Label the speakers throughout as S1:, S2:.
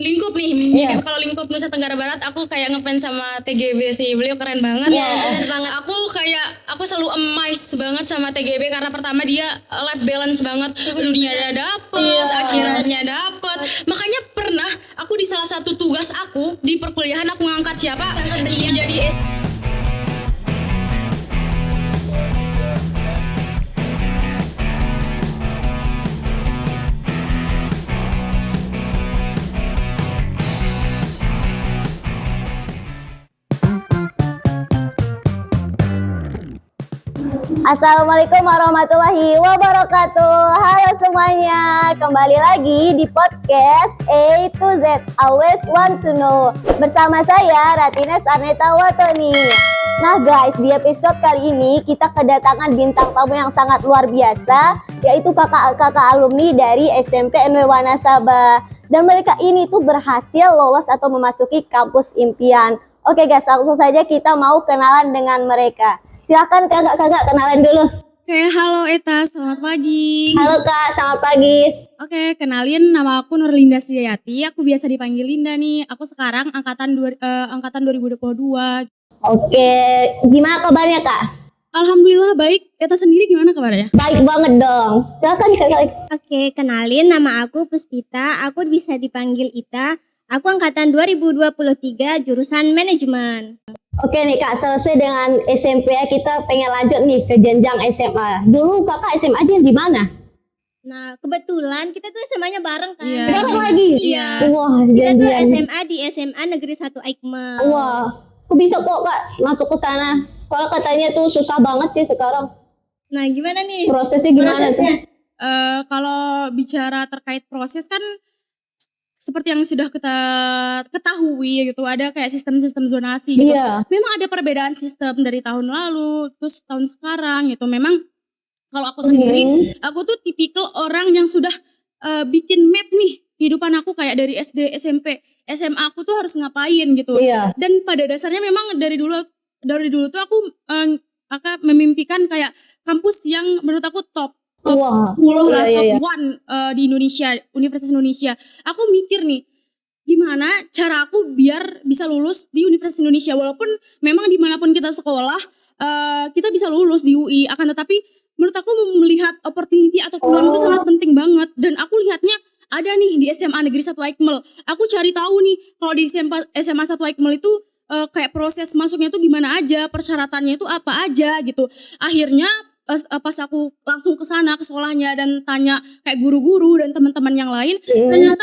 S1: Lingkup nih, kalau Lingkup Nusa Tenggara Barat aku kayak ngefans sama TGB sih, beliau keren banget.
S2: Iya, bener banget.
S1: Aku selalu amazed banget sama TGB karena pertama dia life balance banget, dunianya dapet, akhiratnya dapet. Makanya pernah aku di salah satu tugas aku di perkuliahan aku ngangkat siapa menjadi
S3: Assalamualaikum warahmatullahi wabarakatuh. Halo semuanya, kembali lagi di podcast A to Z Always Want to Know bersama saya Ratines Arneta Watoni. Nah guys, di episode kali ini kita kedatangan bintang tamu yang sangat luar biasa, yaitu kakak-kakak alumni dari SMP NW Wanasaba. Dan mereka ini tuh berhasil lolos atau memasuki kampus impian. Oke guys, langsung saja kita mau kenalan dengan mereka. Silakan kakak-kakak kenalan dulu.
S1: Oke, halo Eta, selamat pagi.
S3: Halo kak, selamat pagi.
S1: Oke, kenalin nama aku Nurlinda Sriayati. Aku biasa dipanggil Linda nih. Aku sekarang angkatan 2022.
S3: Oke, gimana kabarnya kak?
S1: Alhamdulillah baik. Eta sendiri gimana kabarnya?
S3: Baik banget dong. Silakan kakak.
S2: Oke, kenalin nama aku Puspita. Aku bisa dipanggil Ita. Aku angkatan 2023 jurusan manajemen.
S3: Oke nih kak, selesai dengan SMP ya, kita pengen lanjut nih ke jenjang SMA. Dulu kakak SMA aja di mana?
S2: Nah, kebetulan kita tuh SMA-nya bareng kan.
S1: Iya.
S3: Bareng lagi?
S2: Iya.
S3: Wah,
S2: Kita tuh
S3: janjian.
S2: SMA di SMA Negeri 1 Aikma.
S3: Wah, kok bisa kok kak masuk ke sana? Soalnya katanya tuh susah banget sih sekarang.
S2: Nah, gimana nih?
S3: Prosesnya gimana tuh?
S1: Kalau bicara terkait proses kan seperti yang sudah kita ketahui gitu, ada kayak sistem-sistem zonasi gitu.
S3: Iya.
S1: Memang ada perbedaan sistem dari tahun lalu terus tahun sekarang gitu. Memang kalau aku sendiri, aku tuh tipikal orang yang sudah bikin map nih kehidupan aku kayak dari SD, SMP, SMA aku tuh harus ngapain gitu.
S3: Iya.
S1: Dan pada dasarnya memang dari dulu tuh aku akan memimpikan kayak kampus yang menurut aku top
S3: Wah,
S1: 10 lah,
S3: iya,
S1: top 1 di Indonesia, Universitas Indonesia. Aku mikir nih, gimana cara aku biar bisa lulus di Universitas Indonesia. Walaupun memang dimanapun kita sekolah, kita bisa lulus di UI. Akan tetapi menurut aku melihat opportunity atau peluang itu sangat penting banget. Dan aku lihatnya ada nih di SMA Negeri 1 Aikmel. Aku cari tahu nih, kalau di SMA 1 Aikmel itu kayak proses masuknya itu gimana aja, persyaratannya itu apa aja gitu. Akhirnya pas aku langsung ke sana ke sekolahnya dan tanya kayak guru-guru dan teman-teman yang lain, ternyata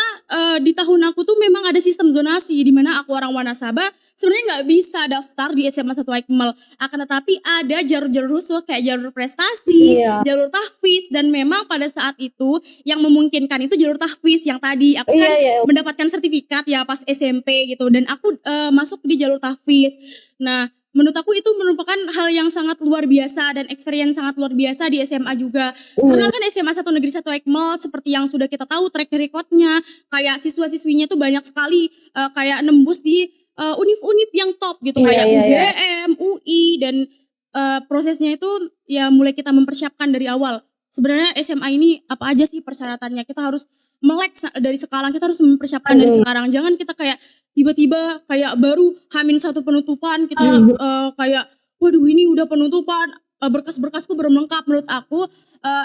S1: di tahun aku tuh memang ada sistem zonasi di mana aku orang Wanasaba sebenarnya nggak bisa daftar di SMA 1 Aikmel, akan tetapi ada jalur-jalur khusus kayak jalur prestasi, jalur tahfiz, dan memang pada saat itu yang memungkinkan itu jalur tahfiz yang tadi aku kan mendapatkan sertifikat ya pas SMP gitu, dan aku masuk di jalur tahfiz. Nah, menurut aku itu merupakan hal yang sangat luar biasa dan experience sangat luar biasa di SMA juga. Karena kan SMA 1 Negeri 1 Aikmel seperti yang sudah kita tahu track recordnya, kayak siswa-siswinya tuh banyak sekali kayak nembus di univ-univ yang top gitu, kayak UGM, UI, dan prosesnya itu ya mulai kita mempersiapkan dari awal. Sebenarnya SMA ini apa aja sih persyaratannya? Kita harus melek dari sekarang, kita harus mempersiapkan dari sekarang. Jangan kita kayak tiba-tiba kayak baru H-1 penutupan kita kayak waduh ini udah penutupan, berkas-berkasku belum lengkap. Menurut aku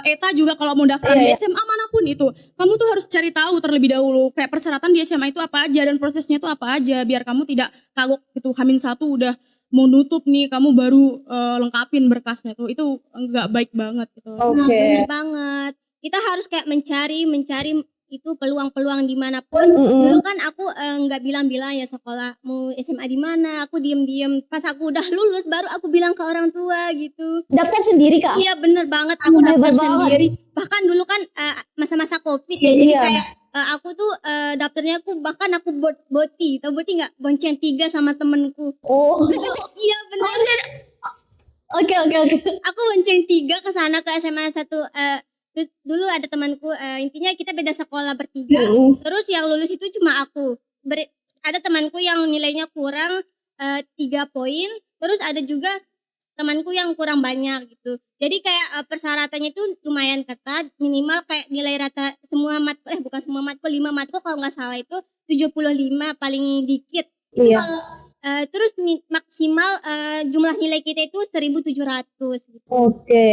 S1: Eta juga kalau mau daftar di SMA manapun itu, kamu tuh harus cari tahu terlebih dahulu kayak persyaratan di SMA itu apa aja dan prosesnya itu apa aja, biar kamu tidak kagok gitu H-1 udah mau nutup nih kamu baru lengkapin berkasnya tuh, itu enggak baik banget gitu.
S2: Nah, bener banget. Kita harus kayak mencari itu peluang-peluang dimanapun. Dulu kan aku nggak bilang-bilang ya sekolah mau SMA di mana, aku diem-diem. Pas aku udah lulus baru aku bilang ke orang tua gitu.
S3: Daftar sendiri kak?
S2: Iya bener banget, aku daftar sendiri. Bahkan dulu kan masa-masa COVID ya, jadi kayak aku tuh daftarnya bahkan aku boti, tau boti nggak? Bonceng 3 sama temenku. Iya bener.
S3: Oke.
S2: Aku bonceng 3 ke sana ke SMA 1. Dulu ada temanku, intinya kita beda sekolah bertiga. Terus yang lulus itu cuma aku. Ada temanku yang nilainya kurang 3 poin. Terus ada juga temanku yang kurang banyak gitu. Jadi kayak persyaratannya itu lumayan ketat. Minimal kayak nilai rata semua matkul, bukan semua matkul, 5 matkul kalau nggak salah itu 75 paling dikit. Itu
S3: Iya.
S2: kalau terus maksimal jumlah nilai kita itu 1.700 gitu.
S3: Oke.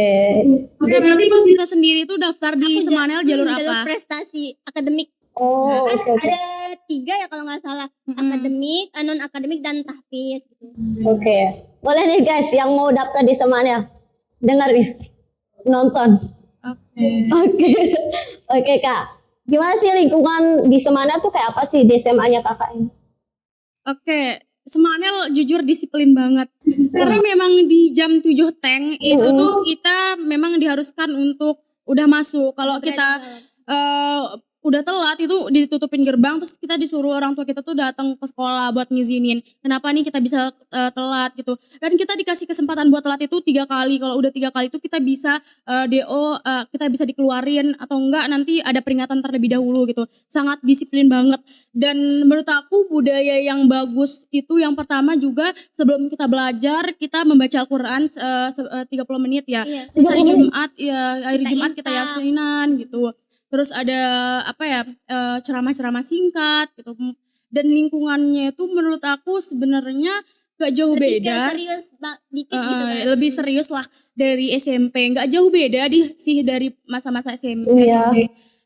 S1: Oke, berarti Puspita sendiri tuh daftar di
S2: Aku
S1: Semanel jalur
S2: jalur
S1: apa?
S2: prestasi akademik.
S3: Oh,
S2: Kan
S3: oke.
S2: ada 3 ya kalau nggak salah, akademik, non akademik dan tahfiz gitu.
S3: Oke. Boleh nih guys yang mau daftar di Semanel. Dengar nih. Nonton.
S1: Oke.
S3: Oke. Oke, Kak. Gimana sih lingkungan di Semanel tuh kayak apa sih di SMA-nya Kakak ini?
S1: Oke, Semanel jujur disiplin banget. Karena memang di jam 7 teng itu tuh kita memang diharuskan untuk udah masuk. Kalau kita udah telat itu ditutupin gerbang, terus kita disuruh orang tua kita tuh datang ke sekolah buat ngizinin kenapa nih kita bisa telat gitu. Dan kita dikasih kesempatan buat telat itu 3 kali. Kalau udah 3 kali itu kita bisa DO, kita bisa dikeluarin atau enggak nanti ada peringatan terlebih dahulu gitu. Sangat disiplin banget. Dan menurut aku budaya yang bagus itu yang pertama juga sebelum kita belajar kita membaca Al-Qur'an 30 menit ya.
S2: Iya.
S1: Terus hari Jumat ya, hari
S2: Kita
S1: Jumat kita
S2: infak.
S1: yasinan gitu. Terus ada apa ya, ceramah-ceramah singkat gitu. Dan lingkungannya itu menurut aku sebenarnya gak jauh
S2: Lebih ke
S1: beda.
S2: serius dikit gitu kan.
S1: Lebih serius lah dari SMP. Gak jauh beda sih dari masa-masa SMP.
S3: Iya.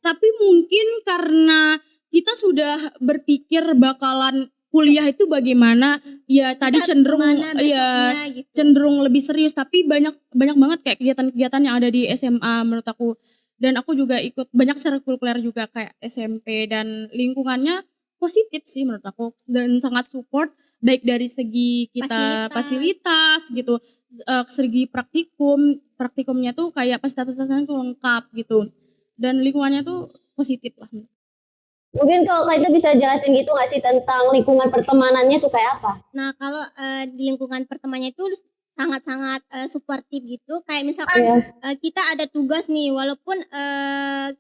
S1: Tapi mungkin karena kita sudah berpikir bakalan kuliah itu bagaimana, ya tadi
S2: harus
S1: cenderung
S2: kemana
S1: ya
S2: besoknya gitu.
S1: cenderung lebih serius. Tapi banyak banget kayak kegiatan-kegiatan yang ada di SMA menurut aku. Dan aku juga ikut banyak ekstrakurikuler juga kayak SMP, dan lingkungannya positif sih menurut aku dan sangat support baik dari segi kita fasilitas gitu, segi praktikumnya tuh kayak fasilitas-fasilitasnya tuh lengkap gitu, dan lingkungannya tuh positif lah.
S3: Mungkin kalau Kak itu bisa jelasin gitu nggak sih tentang lingkungan pertemanannya tuh kayak apa?
S2: Nah, kalau di lingkungan pertemanannya itu sangat-sangat suportif gitu. Kayak misalkan kita ada tugas nih, walaupun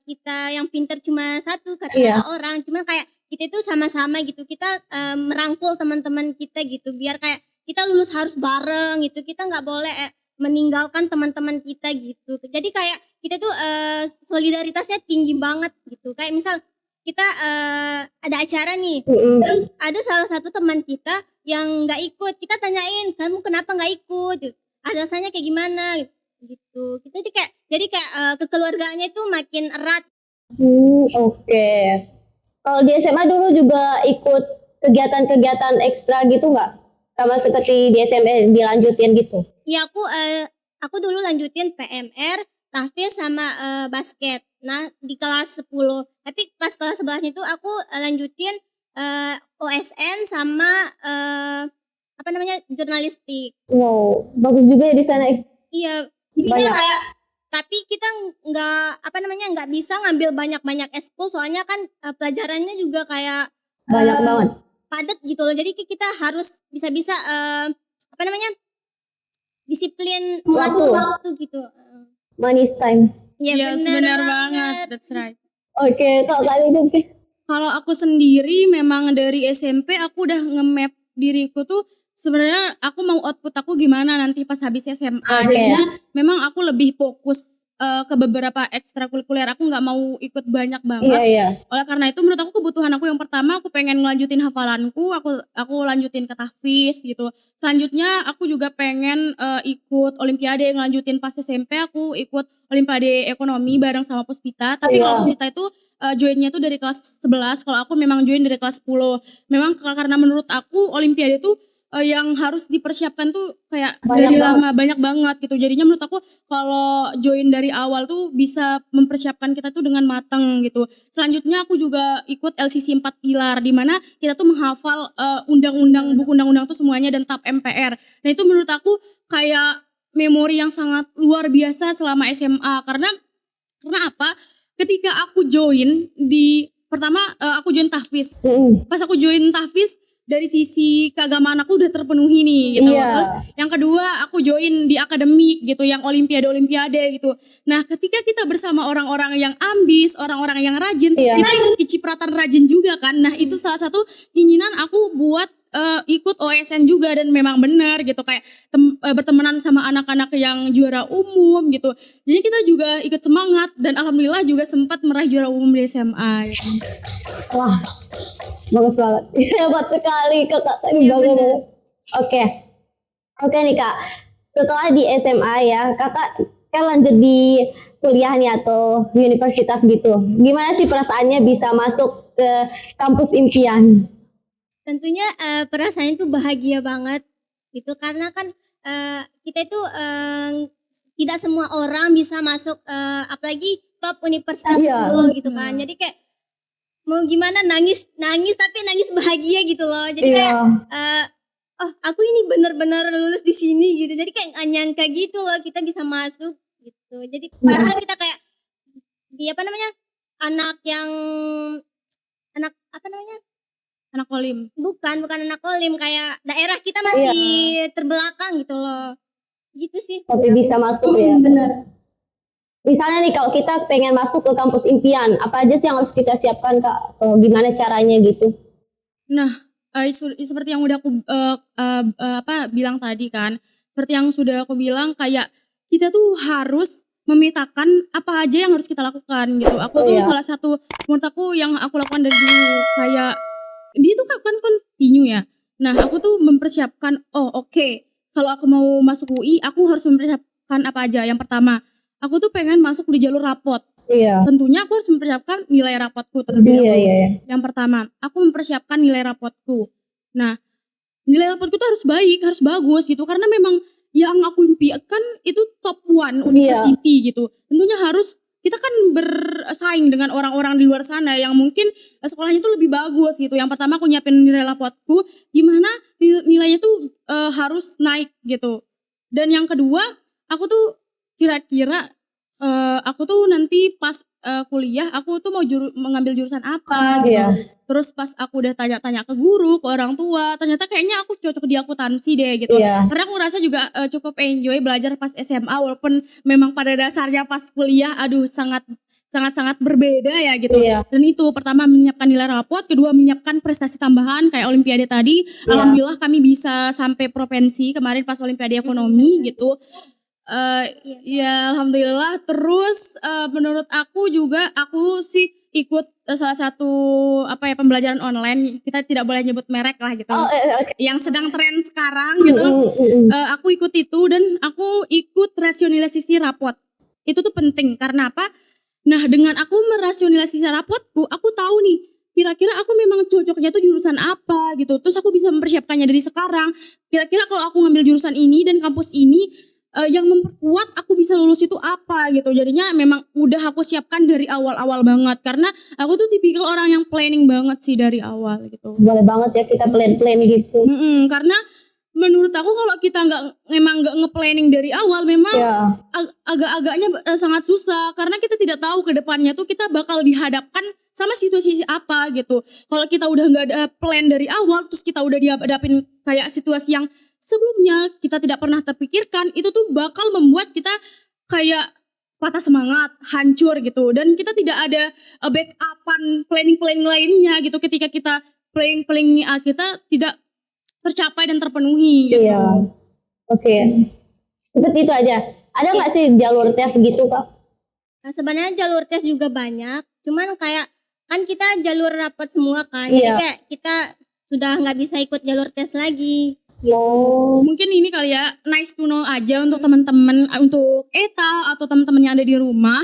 S2: kita yang pinter cuma satu kata-kata orang, cuman kayak kita itu sama-sama gitu. Kita merangkul teman-teman kita gitu, biar kayak kita lulus harus bareng gitu. Kita nggak boleh meninggalkan teman-teman kita gitu. Jadi kayak kita tuh solidaritasnya tinggi banget gitu. Kayak misal kita ada acara nih, terus ada salah satu teman kita yang nggak ikut, kita tanyain kamu kenapa nggak ikut, alasannya kayak gimana gitu. Kita jadi kayak kekeluargaannya itu makin erat.
S3: Oke. Kalau di SMA dulu juga ikut kegiatan-kegiatan ekstra gitu nggak? Sama seperti di SMP dilanjutin gitu?
S2: Ya aku dulu lanjutin PMR, tahfiz sama basket. Nah di kelas 10, tapi pas kelas 11 itu aku lanjutin OSN sama jurnalistik.
S3: Wow, bagus juga ya di sana.
S2: Iya, intinya kayak tapi kita nggak bisa ngambil banyak ekskul, soalnya kan pelajarannya juga kayak
S3: banyak banget,
S2: padat gitu loh. Jadi kita harus bisa disiplin waktu gitu.
S3: Manis time.
S2: Iya,
S1: benar banget, that's right.
S3: Oke, kalau kali itu
S1: kalau aku sendiri memang dari SMP aku udah nge-map diriku tuh sebenarnya aku mau output aku gimana nanti pas habis SMA. Jadinya memang aku lebih fokus ke beberapa ekstrakurikuler. Aku nggak mau ikut banyak banget. Oleh karena itu menurut aku kebutuhan aku yang pertama, aku pengen ngelanjutin hafalanku, aku lanjutin ke tahfiz gitu. Selanjutnya aku juga pengen ikut olimpiade, ngelanjutin pas SMP aku ikut olimpiade ekonomi bareng sama Puspita. Tapi kalau Puspita itu joinnya tuh dari kelas 11, kalau aku memang join dari kelas 10. Memang karena menurut aku olimpiade tuh yang harus dipersiapkan tuh kayak banyak banget gitu. Jadinya menurut aku kalau join dari awal tuh bisa mempersiapkan kita tuh dengan matang gitu. Selanjutnya aku juga ikut LCC 4 pilar, di mana kita tuh menghafal buku undang-undang tuh semuanya dan TAP MPR. Nah itu menurut aku kayak memori yang sangat luar biasa selama SMA. Karena apa? Ketika aku join pertama aku join tahfiz. Pas aku join tahfiz, dari sisi keagamaan aku udah terpenuhi nih gitu. Terus yang kedua aku join di akademik gitu, yang olimpiade gitu. Nah ketika kita bersama orang-orang yang ambis, orang-orang yang rajin, kita ikut kecipratan rajin juga kan. Nah itu salah satu keinginan aku buat ikut OSN juga, dan memang benar gitu, kayak bertemanan sama anak-anak yang juara umum gitu. Jadi kita juga ikut semangat, dan alhamdulillah juga sempat meraih juara umum di SMA gitu.
S3: Wah, Bagus banget. Hebat sekali kakak tadi,
S2: Iya,
S3: bangga
S2: benar.
S3: banget. Oke. Oke nih kak, setelah di SMA ya kakak kan lanjut di kuliah nih atau universitas gitu. Gimana sih perasaannya bisa masuk ke kampus impian?
S2: Tentunya perasaan itu bahagia banget gitu karena kan kita itu tidak semua orang bisa masuk apalagi top universitas
S3: Iya.
S2: dulu gitu kan. Jadi kayak mau gimana nangis nangis tapi nangis bahagia gitu loh. Jadi
S3: Iya.
S2: kayak oh aku ini benar-benar lulus di sini gitu. Jadi kayak nggak nyangka gitu loh kita bisa masuk gitu. Jadi padahal kita kayak di apa namanya anak yang anak apa namanya
S1: Anak kolim.
S2: bukan anak kolim kayak daerah kita masih terbelakang gitu loh. Gitu sih.
S3: Tapi bisa masuk ya.
S2: Benar.
S3: Misalnya nih kalau kita pengen masuk ke kampus impian, apa aja sih yang harus kita siapkan kak? Atau gimana caranya gitu?
S1: Nah, seperti yang udah aku bilang tadi kan, seperti yang sudah aku bilang kayak kita tuh harus memetakan apa aja yang harus kita lakukan gitu. Aku tuh salah satu menurut aku yang aku lakukan dari dulu kayak dia tuh kan continue ya. Nah, aku tuh mempersiapkan kalau aku mau masuk UI, aku harus mempersiapkan apa aja. Yang pertama, aku tuh pengen masuk di jalur rapot.
S3: Iya.
S1: Tentunya aku harus mempersiapkan nilai rapotku terlebih dahulu.
S3: Iya.
S1: Yang pertama, aku mempersiapkan nilai rapotku. Nah, nilai rapotku tuh harus baik, harus bagus gitu. Karena memang yang aku impikan itu top 1 university gitu. Tentunya harus, kita kan bersaing dengan orang-orang di luar sana yang mungkin sekolahnya tuh lebih bagus gitu. Yang pertama aku nyiapin nilai rapotku, gimana nilainya tuh harus naik gitu. Dan yang kedua, aku tuh kira-kira aku tuh nanti pas kuliah aku tuh mau mengambil jurusan apa gitu. Terus pas aku udah tanya-tanya ke guru, ke orang tua, ternyata kayaknya aku cocok di akuntansi deh gitu. Karena aku ngerasa juga cukup enjoy belajar pas SMA walaupun memang pada dasarnya pas kuliah sangat berbeda ya gitu. Dan itu pertama menyiapkan nilai rapot, kedua menyiapkan prestasi tambahan kayak olimpiade tadi. Alhamdulillah kami bisa sampai provinsi kemarin pas olimpiade ekonomi gitu. Ya alhamdulillah. Terus menurut aku juga aku sih ikut salah satu pembelajaran online, kita tidak boleh nyebut merek lah gitu, yang sedang tren sekarang gitu. Aku ikut itu dan aku ikut rasionalisasi rapot. Itu tuh penting karena apa? Nah, dengan aku merasionalisasi rapotku, aku tahu nih kira-kira aku memang cocoknya tuh jurusan apa gitu. Terus aku bisa mempersiapkannya dari sekarang. Kira-kira kalau aku ngambil jurusan ini dan kampus ini yang memperkuat aku bisa lulus itu apa gitu. Jadinya memang udah aku siapkan dari awal-awal banget karena aku tuh tipikal orang yang planning banget sih dari awal gitu.
S3: Boleh banget ya kita plan-plan gitu.
S1: Karena menurut aku kalau kita memang nggak nge-planning dari awal memang agak-agaknya sangat susah karena kita tidak tahu ke depannya tuh kita bakal dihadapkan sama situasi apa gitu. Kalau kita udah nggak ada plan dari awal terus kita udah dihadapin kayak situasi yang sebelumnya kita tidak pernah terpikirkan, itu tuh bakal membuat kita kayak patah semangat, hancur gitu. Dan kita tidak ada backupan planning-planning lainnya gitu ketika kita planning kita tidak tercapai dan terpenuhi gitu.
S3: Iya. Oke. Seperti itu aja. Ada nggak sih jalur tes gitu kak?
S2: Nah, sebenarnya jalur tes juga banyak, cuman kayak kan kita jalur rapat semua kan, jadi kayak kita sudah nggak bisa ikut jalur tes lagi.
S1: Mungkin ini kali ya, nice to know aja untuk teman-teman, untuk Eta atau teman-teman yang ada di rumah.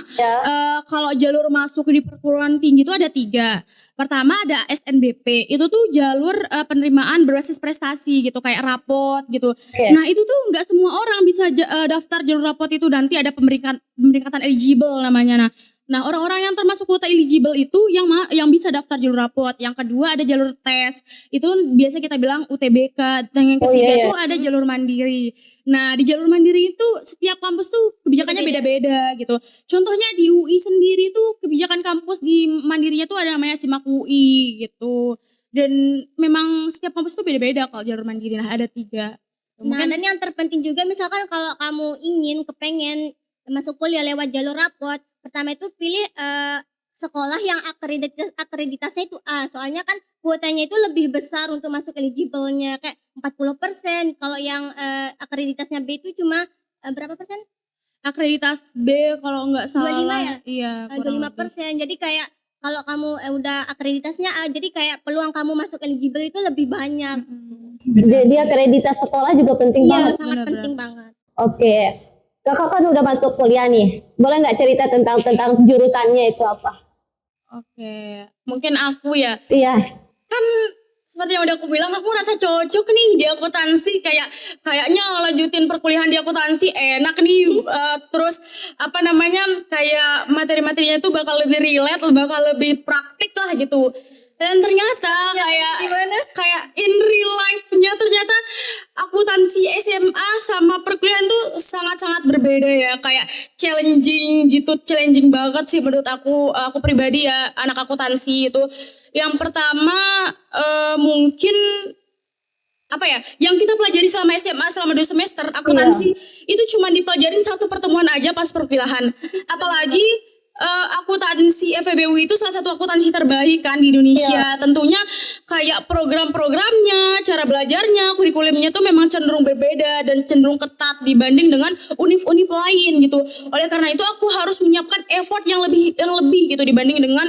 S1: Kalau jalur masuk di perguruan tinggi itu ada 3. Pertama ada SNBP, itu tuh jalur penerimaan berbasis prestasi gitu, kayak rapot gitu. Nah itu tuh nggak semua orang bisa daftar jalur rapot itu, nanti ada pemeringkatan eligible namanya. Nah orang-orang yang termasuk kuota eligible itu yang bisa daftar jalur rapot. Yang kedua ada jalur tes, itu biasa kita bilang UTBK. Dan yang ketiga itu ada jalur mandiri. Nah di jalur mandiri itu setiap kampus tuh kebijakannya beda-beda gitu. Contohnya di UI sendiri tuh kebijakan kampus di mandirinya tuh ada namanya SIMAK UI gitu. Dan memang setiap kampus tuh beda-beda kalau jalur mandiri. Nah ada 3.
S2: Nah dan yang terpenting juga misalkan kalau kamu kepengen masuk kuliah lewat jalur rapot, pertama itu pilih sekolah yang akreditasnya itu A. Soalnya kan kuotanya itu lebih besar untuk masuk eligible-nya, kayak 40%. Kalau yang akreditasnya B itu cuma berapa persen?
S1: Akreditas B kalau nggak salah
S2: 25 ya?
S1: Iya,
S2: 25%. Jadi kayak kalau kamu udah akreditasnya A, jadi kayak peluang kamu masuk eligible itu lebih banyak.
S3: Jadi akreditas sekolah juga penting
S2: Iya,
S3: banget.
S2: sangat penting banget.
S3: Oke. Kakak kan udah masuk kuliah nih. Boleh nggak cerita tentang jurusannya itu apa?
S1: Oke, mungkin aku ya.
S3: Iya.
S1: Kan seperti yang udah aku bilang, aku rasa cocok nih di akuntansi, kayaknya lanjutin perkuliahan di akuntansi enak nih. Terus apa namanya, kayak materi-materinya itu bakal lebih relate, bakal lebih praktik lah gitu. Dan ternyata kayak in real life-nya ternyata akuntansi SMA sama perkuliahan tuh sangat-sangat berbeda ya, kayak challenging banget sih menurut aku pribadi ya, anak akuntansi itu. Yang pertama mungkin apa ya, yang kita pelajari selama SMA selama 2 semester akuntansi itu cuma dipelajarin satu pertemuan aja pas perkuliahan. Apalagi akuntansi FEBU itu salah satu akuntansi terbaik kan di Indonesia. Tentunya kayak program-programnya, cara belajarnya, kurikulumnya tuh memang cenderung berbeda dan cenderung ketat dibanding dengan univ-univ lain gitu. Oleh karena itu aku harus menyiapkan effort yang lebih gitu dibanding dengan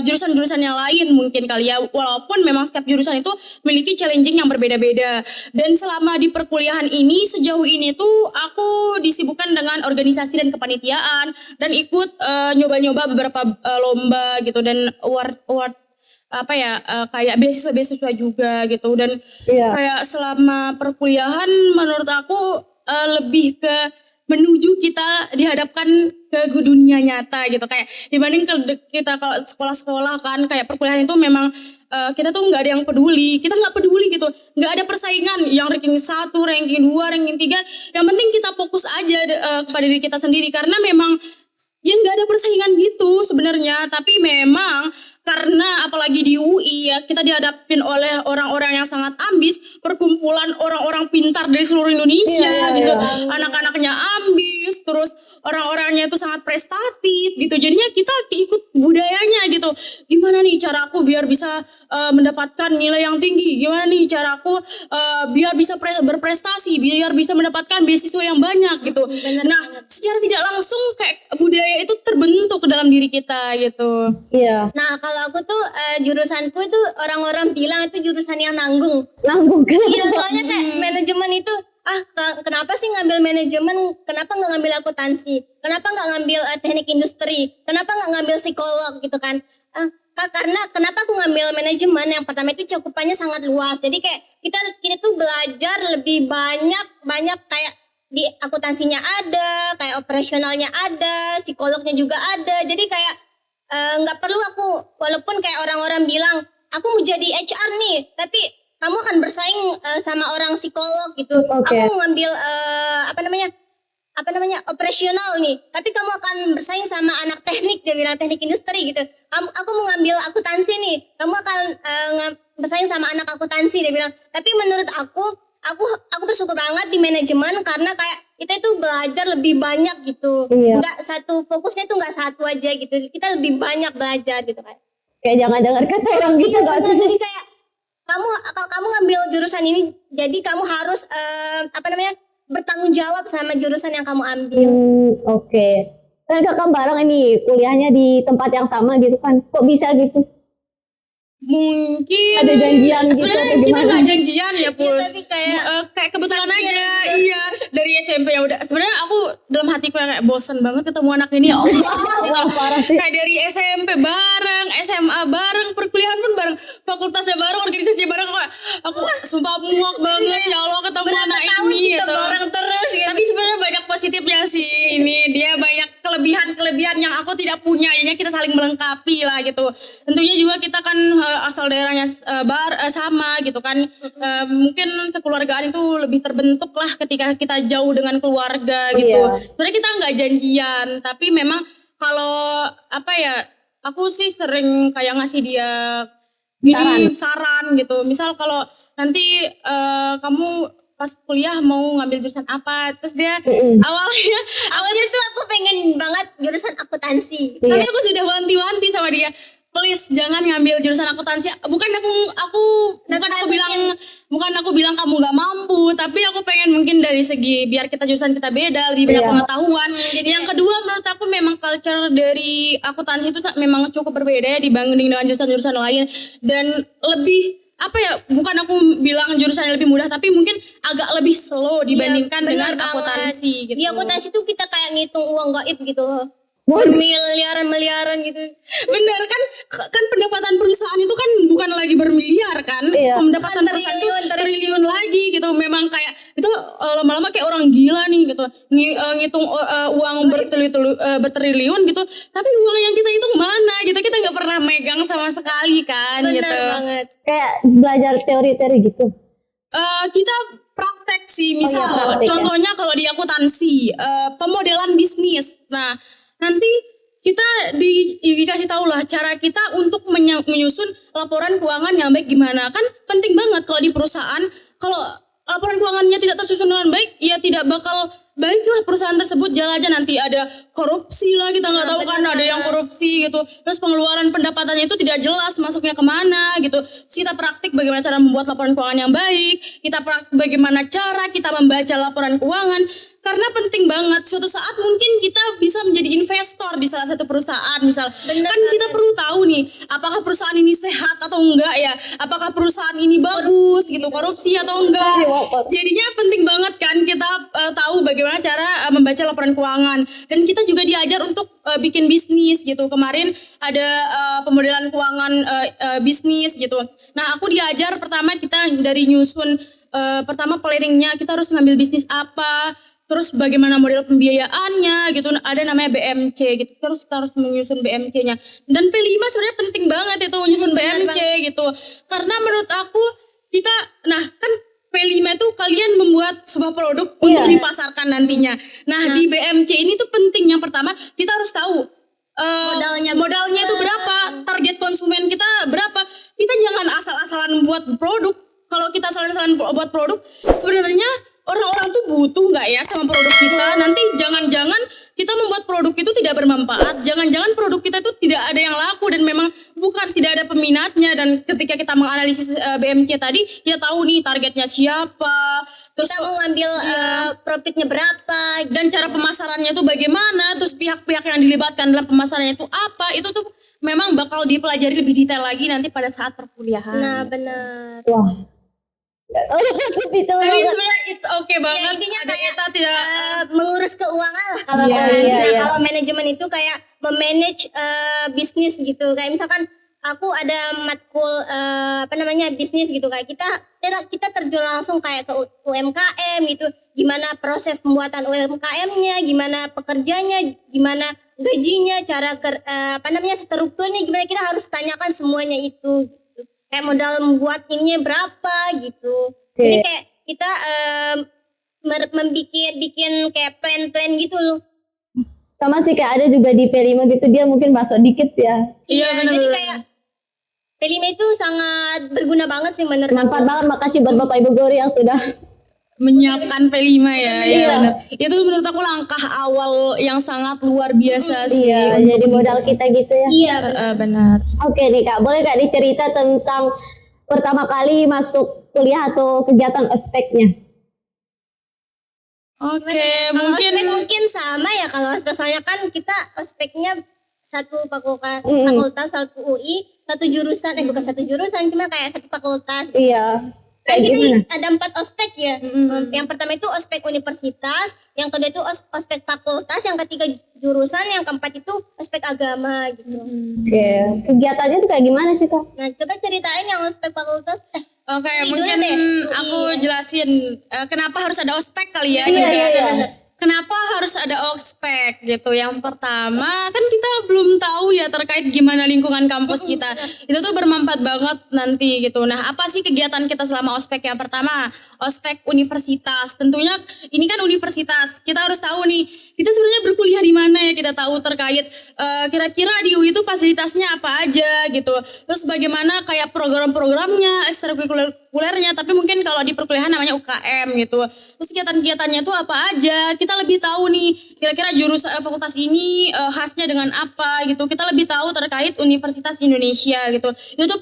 S1: jurusan-jurusan yang lain mungkin kali ya, walaupun memang setiap jurusan itu memiliki challenging yang berbeda-beda. Dan selama di perkuliahan ini sejauh ini tuh aku disibukkan dengan organisasi dan kepanitiaan dan ikut nyoba-nyoba beberapa lomba gitu dan award apa ya, kayak beasiswa juga gitu. Dan kayak selama perkuliahan menurut aku lebih ke menuju kita dihadapkan ke dunia nyata gitu, kayak dibanding kita kalau sekolah-sekolah kan, kayak perkuliahan itu memang kita tuh nggak ada yang peduli, kita nggak peduli gitu, nggak ada persaingan yang ranking 1, ranking 2, ranking 3, yang penting kita fokus aja kepada diri kita sendiri, karena memang ya nggak ada persaingan gitu sebenarnya. Tapi memang karena apalagi di UI ya, kita dihadapin oleh orang-orang yang sangat ambis, perkumpulan orang-orang pintar dari seluruh Indonesia gitu. Anak-anaknya ambis, terus orang-orangnya itu sangat prestatif gitu. Jadinya kita ikut budayanya gitu. Gimana nih caraku biar bisa mendapatkan nilai yang tinggi? Gimana nih caraku biar bisa berprestasi, biar bisa mendapatkan beasiswa yang banyak gitu. Nah, secara tidak langsung kayak budaya itu terbentuk ke dalam diri kita gitu.
S3: Iya.
S2: Nah, kalau aku tuh jurusanku itu orang-orang bilang itu jurusan yang nanggung.
S3: Nanggung kan?
S2: Iya, soalnya kayak manajemen itu kenapa sih ngambil manajemen? Kenapa nggak ngambil akuntansi? Kenapa nggak ngambil teknik industri? Kenapa nggak ngambil psikolog gitu kan? Karena kenapa aku ngambil manajemen? Yang pertama itu cakupannya sangat luas. Jadi kayak kita tuh belajar lebih banyak kayak di akuntansinya ada, kayak operasionalnya ada, psikolognya juga ada. Jadi kayak nggak perlu aku, walaupun kayak orang-orang bilang aku mau jadi HR nih, tapi kamu akan bersaing sama orang psikolog gitu. Aku ngambil operasional nih, tapi kamu akan bersaing sama anak teknik, dia bilang teknik industri gitu. Aku mau ngambil akuntansi nih, kamu akan bersaing sama anak akuntansi, dia bilang. Tapi menurut aku bersyukur banget di manajemen karena kayak kita itu belajar lebih banyak gitu. Nggak satu, fokusnya tuh nggak satu aja gitu. Kita lebih banyak belajar gitu kan.
S3: Kayak jangan dengar kata orang gitu
S2: Iya,
S3: gak
S2: bener.
S3: sih?
S2: Jadi kayak kalau kamu ngambil jurusan ini, jadi kamu harus bertanggung jawab sama jurusan yang kamu ambil.
S3: Oke. Kan kakak bareng ini kuliahnya di tempat yang sama gitu kan? Kok bisa gitu?
S1: Mungkin
S3: Ada janjian gitu
S1: sebenarnya
S3: atau
S1: kita
S3: gimana?
S1: nggak janjian ya Pus.
S2: tapi kayak
S1: kayak kebetulan aja. Iya, dari SMP ya udah. Sebenarnya aku dalam hatiku kayak bosen banget ketemu anak ini. Ya Allah.
S3: Wah, parah sih.
S1: Kayak dari SMP bareng, SMA bareng, perkuliahan pun bareng, fakultasnya bareng, organisasinya bareng. Aku sumpah muak banget ya Allah ketemu anak ini
S2: kita
S1: gitu.
S2: bareng terus gitu.
S1: Tapi sebenarnya banyak positifnya sih ini. Dia banyak kelebihan yang aku tidak punya. Jadinya kita saling melengkapi lah gitu. Tentunya juga kita kan asal daerahnya sama gitu kan. Mungkin kekeluargaan itu lebih terbentuk lah ketika kita jauh dengan keluarga gitu. Sebenarnya kita nggak janjian, tapi memang kalau aku sih sering kayak ngasih dia saran gitu. Misal kalau nanti kamu pas kuliah mau ngambil jurusan apa, terus dia awalnya
S2: tuh aku pengen banget jurusan akuntansi.
S1: tapi aku sudah wanti-wanti sama dia, please jangan ngambil jurusan akuntansi. Bukan aku bilang kamu nggak mampu, tapi aku pengen mungkin dari segi biar kita jurusan kita beda, lebih banyak pengetahuan. Yang kedua menurut aku memang culture dari akuntansi itu memang cukup berbeda ya dibanding dengan jurusan-jurusan lain, dan lebih bukan aku bilang jurusannya lebih mudah, tapi mungkin agak lebih slow dibandingkan dengan akuntansi gitu.
S2: Di akuntansi tuh kita kayak ngitung uang gaib gitu loh. Bermiliaran gitu.
S1: Bener kan pendapatan perusahaan itu kan bukan lagi bermiliar kan. Pendapatan perusahaan itu triliun lagi gitu. Memang kayak itu lama-lama kayak orang gila nih gitu. Ngitung uang bertriliun gitu. Tapi uang yang kita hitung mana gitu. Kita nggak pernah megang sama sekali kan.
S2: Bener
S1: gitu.
S2: banget.
S3: Kayak belajar teori-teori gitu.
S1: Kita praktek sih, misal contohnya kalau di akuntansi pemodelan bisnis. Nah nanti kita dikasih tahu lah cara kita untuk menyusun laporan keuangan yang baik gimana. Kan penting banget kalau di perusahaan, kalau laporan keuangannya tidak tersusun dengan baik, ya tidak bakal baiklah perusahaan tersebut. Jalan aja nanti ada korupsi lah, kita nggak tahu kan ada yang korupsi gitu. Terus pengeluaran pendapatannya itu tidak jelas masuknya kemana gitu. Terus kita praktik bagaimana cara membuat laporan keuangan yang baik. Kita praktik bagaimana cara kita membaca laporan keuangan. Karena penting banget, suatu saat mungkin kita bisa menjadi investor di salah satu perusahaan misal. Kita perlu tahu nih, apakah perusahaan ini sehat atau enggak ya, apakah perusahaan ini bagus gitu, korupsi atau enggak. Jadinya penting banget kan kita tahu bagaimana cara membaca laporan keuangan. Dan kita juga diajar untuk bikin bisnis gitu. Kemarin ada pemodelan keuangan bisnis gitu. Nah aku diajar pertama kita dari nyusun pertama planningnya, kita harus ngambil bisnis apa, terus bagaimana model pembiayaannya gitu, ada namanya BMC gitu, terus kita harus menyusun BMC-nya. Dan P5 sebenarnya penting banget itu menyusun BMC gitu, karena menurut aku kan P5 itu kalian membuat sebuah produk untuk dipasarkan nantinya. Nah di BMC ini tuh penting, yang pertama kita harus tahu modalnya itu berapa, target konsumen kita berapa. Kita jangan asal-asalan buat produk. Kalau kita asal-asalan buat produk, sebenarnya orang-orang tuh butuh nggak ya sama produk kita. Nanti jangan-jangan kita membuat produk itu tidak bermanfaat, jangan-jangan produk kita itu tidak ada yang laku dan memang tidak ada peminatnya. Dan ketika kita menganalisis BMC tadi, kita tahu nih targetnya siapa, terus
S2: kita mau ngambil profitnya berapa,
S1: dan cara pemasarannya itu bagaimana, terus pihak-pihak yang dilibatkan dalam pemasarannya itu apa. Itu tuh memang bakal dipelajari lebih detail lagi nanti pada saat perkuliahan.
S2: Nah benar.
S3: Wah.
S1: Tapi sebenarnya it's okay banget.
S2: Intinya
S1: ada
S2: kayak
S1: kita tidak
S2: mengurus keuangan lah kalau kalau manajemen itu kayak memanage bisnis gitu. Kayak misalkan aku ada matkul bisnis gitu, kayak kita terjun langsung kayak ke UMKM gitu. Gimana proses pembuatan UMKM-nya, gimana pekerjanya, gimana gajinya, cara strukturnya gimana, kita harus tanyakan semuanya itu. Kayak modal membuat ininya berapa gitu. Jadi kayak kita bikin kayak plan-plan gitu loh.
S3: Sama sih kayak ada juga di P5 gitu, dia mungkin masuk dikit ya.
S1: Iya benar.
S2: Jadi kayak P5 itu sangat berguna banget sih menurut aku.
S3: Manfaat banget, makasih buat Bapak Ibu guru yang sudah
S1: menyiapkan P5 ya. Iya. Itu menurut aku langkah awal yang sangat luar biasa sih.
S3: Iya, jadi modal kita gitu ya.
S2: Iya
S1: benar.
S3: Oke nih Kak, boleh Kak dicerita tentang pertama kali masuk kuliah atau kegiatan ospeknya?
S1: Oke,
S2: mungkin sama ya kalau ospek, soalnya kan kita ospeknya satu fakultas, satu UI, satu jurusan, bukan satu jurusan, cuma kayak satu fakultas.
S3: Iya.
S2: Kan kita ada 4 ospek ya. Yang pertama itu ospek universitas, yang kedua itu ospek fakultas, yang ketiga jurusan, yang keempat itu ospek agama gitu.
S3: Oke, kegiatannya tuh kayak gimana sih Kak?
S2: Nah coba ceritain yang ospek fakultas.
S1: Oke, mungkin aku jelasin kenapa harus ada ospek kali ya.
S3: Iya.
S1: Kenapa harus ada ospek gitu? Yang pertama kan kita belum tahu ya terkait gimana lingkungan kampus kita. Itu tuh bermanfaat banget nanti gitu. Nah, apa sih kegiatan kita selama ospek? Yang pertama, ospek universitas. Tentunya ini kan universitas. Kita harus tahu nih, kita sebenarnya berkuliah di mana ya, kita tahu terkait kira-kira di UI itu fasilitasnya apa aja gitu. Terus bagaimana kayak program-programnya, ekstrakurikulernya, tapi mungkin kalau di perkuliahan namanya UKM gitu. Terus kegiatan-kegiatannya itu apa aja? Kita lebih tahu nih kira-kira jurusan fakultas ini khasnya dengan apa gitu. Kita lebih tahu terkait Universitas Indonesia gitu. Itu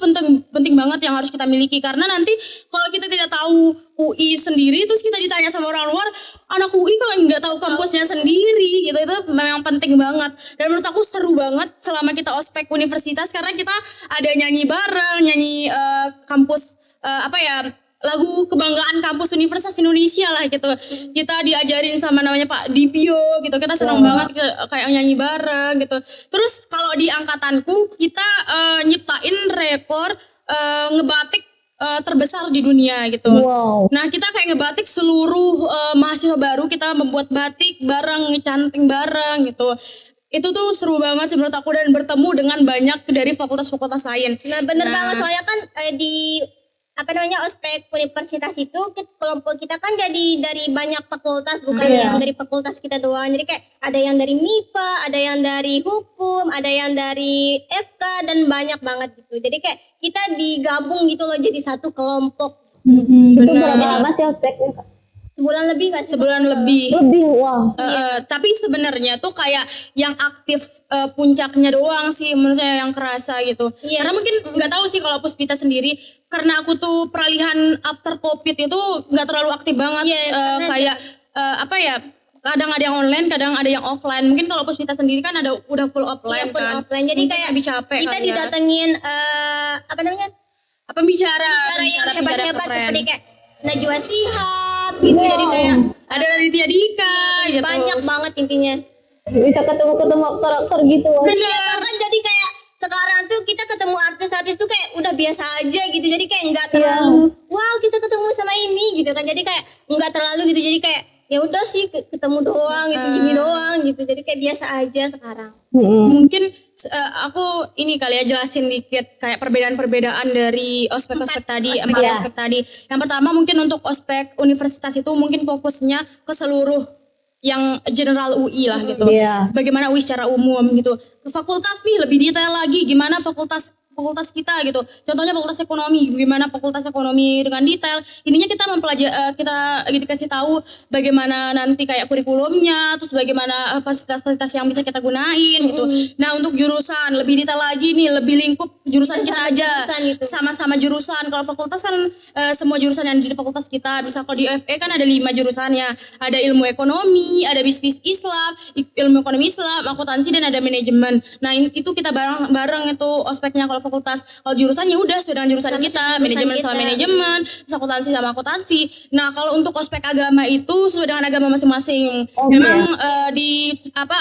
S1: penting banget yang harus kita miliki, karena nanti kalau kita tidak tahu UI sendiri terus kita ditanya sama orang luar, anak UI kok nggak tahu kampusnya sendiri gitu. Itu memang penting banget. Dan menurut aku seru banget selama kita ospek universitas, karena kita ada nyanyi bareng, nyanyi kampus lagu kebanggaan kampus Universitas Indonesia lah gitu. Kita diajarin sama namanya Pak Dipio gitu. Kita senang banget kayak nyanyi bareng gitu. Terus kalau di angkatanku kita nyiptain rekor ngebatik terbesar di dunia gitu.
S3: Wow.
S1: Nah, kita kayak ngebatik seluruh mahasiswa baru, kita membuat batik bareng, ngecanting bareng gitu. Itu tuh seru banget sih menurut aku, dan bertemu dengan banyak dari fakultas-fakultas lain.
S2: Nah, bener banget, soalnya kan di ospek universitas itu kelompok kita kan jadi dari banyak fakultas, bukan yang dari fakultas kita doang. Jadi kayak ada yang dari MIPA, ada yang dari hukum, ada yang dari FK, dan banyak banget gitu. Jadi kayak kita digabung gitu loh jadi satu kelompok.
S3: Itu berapa lama sih ospeknya, Kak?
S2: Sebulan lebih nggak sih?
S1: Sebulan lebih.
S3: Wah.
S1: Tapi sebenarnya tuh kayak yang aktif puncaknya doang sih menurutnya yang kerasa gitu.
S2: Iya.
S1: Karena mungkin nggak tahu sih kalau Puspita sendiri, karena aku tuh peralihan after COVID itu nggak terlalu aktif banget.
S2: Iya,
S1: Kayak kadang ada yang online, kadang ada yang offline. Mungkin kalau Puspita sendiri kan udah full offline
S2: full
S1: kan.
S2: offline. Jadi
S1: Mungkin
S2: kayak
S1: lebih capek
S2: kita
S1: kali ya.
S2: didatengin
S1: Pembicara
S2: yang hebat-hebat
S1: keren.
S2: seperti kayak Najwa Shihab gitu. Jadi kayak
S1: ada Raditya Dika gitu.
S2: banyak banget intinya.
S3: Bisa ketemu karakter gitu.
S1: Bener.
S2: Kan jadi kayak sekarang tuh kita ketemu artis-artis tuh kayak udah biasa aja gitu. Jadi kayak nggak terlalu wow kita ketemu sama ini gitu kan. Jadi kayak nggak terlalu gitu. Jadi kayak ya udah sih ketemu doang gitu, gini doang gitu. Jadi kayak biasa aja sekarang.
S1: Mungkin aku ini kali ya jelasin dikit kayak perbedaan-perbedaan dari ospek-ospek tadi, empat ospek tadi. Yang pertama mungkin untuk ospek universitas itu mungkin fokusnya ke seluruh yang general UI lah gitu. Bagaimana UI secara umum gitu. Ke fakultas nih lebih detail lagi gimana fakultas kita gitu. Contohnya fakultas ekonomi, gimana fakultas ekonomi dengan detail. Ininya kita mempelajari, kita dikasih tahu bagaimana nanti kayak kurikulumnya, terus bagaimana fasilitas-fasilitas yang bisa kita gunain gitu. Nah, untuk jurusan lebih detail lagi nih, lebih lingkup jurusan kita aja. Sama-sama jurusan. Kalau fakultas kan semua jurusan yang di fakultas kita. Bisa kalau di UFE kan ada 5 jurusannya. Ada ilmu ekonomi, ada bisnis Islam, ilmu ekonomi Islam, akuntansi, dan ada manajemen. Nah, itu kita bareng itu ospeknya kalau fakultas. Kalau jurusannya udah sesuai dengan jurusan kita, manajemen sama manajemen, terus akuntansi sama akuntansi. Nah, kalau untuk ospek agama itu sesuai dengan agama masing-masing. Memang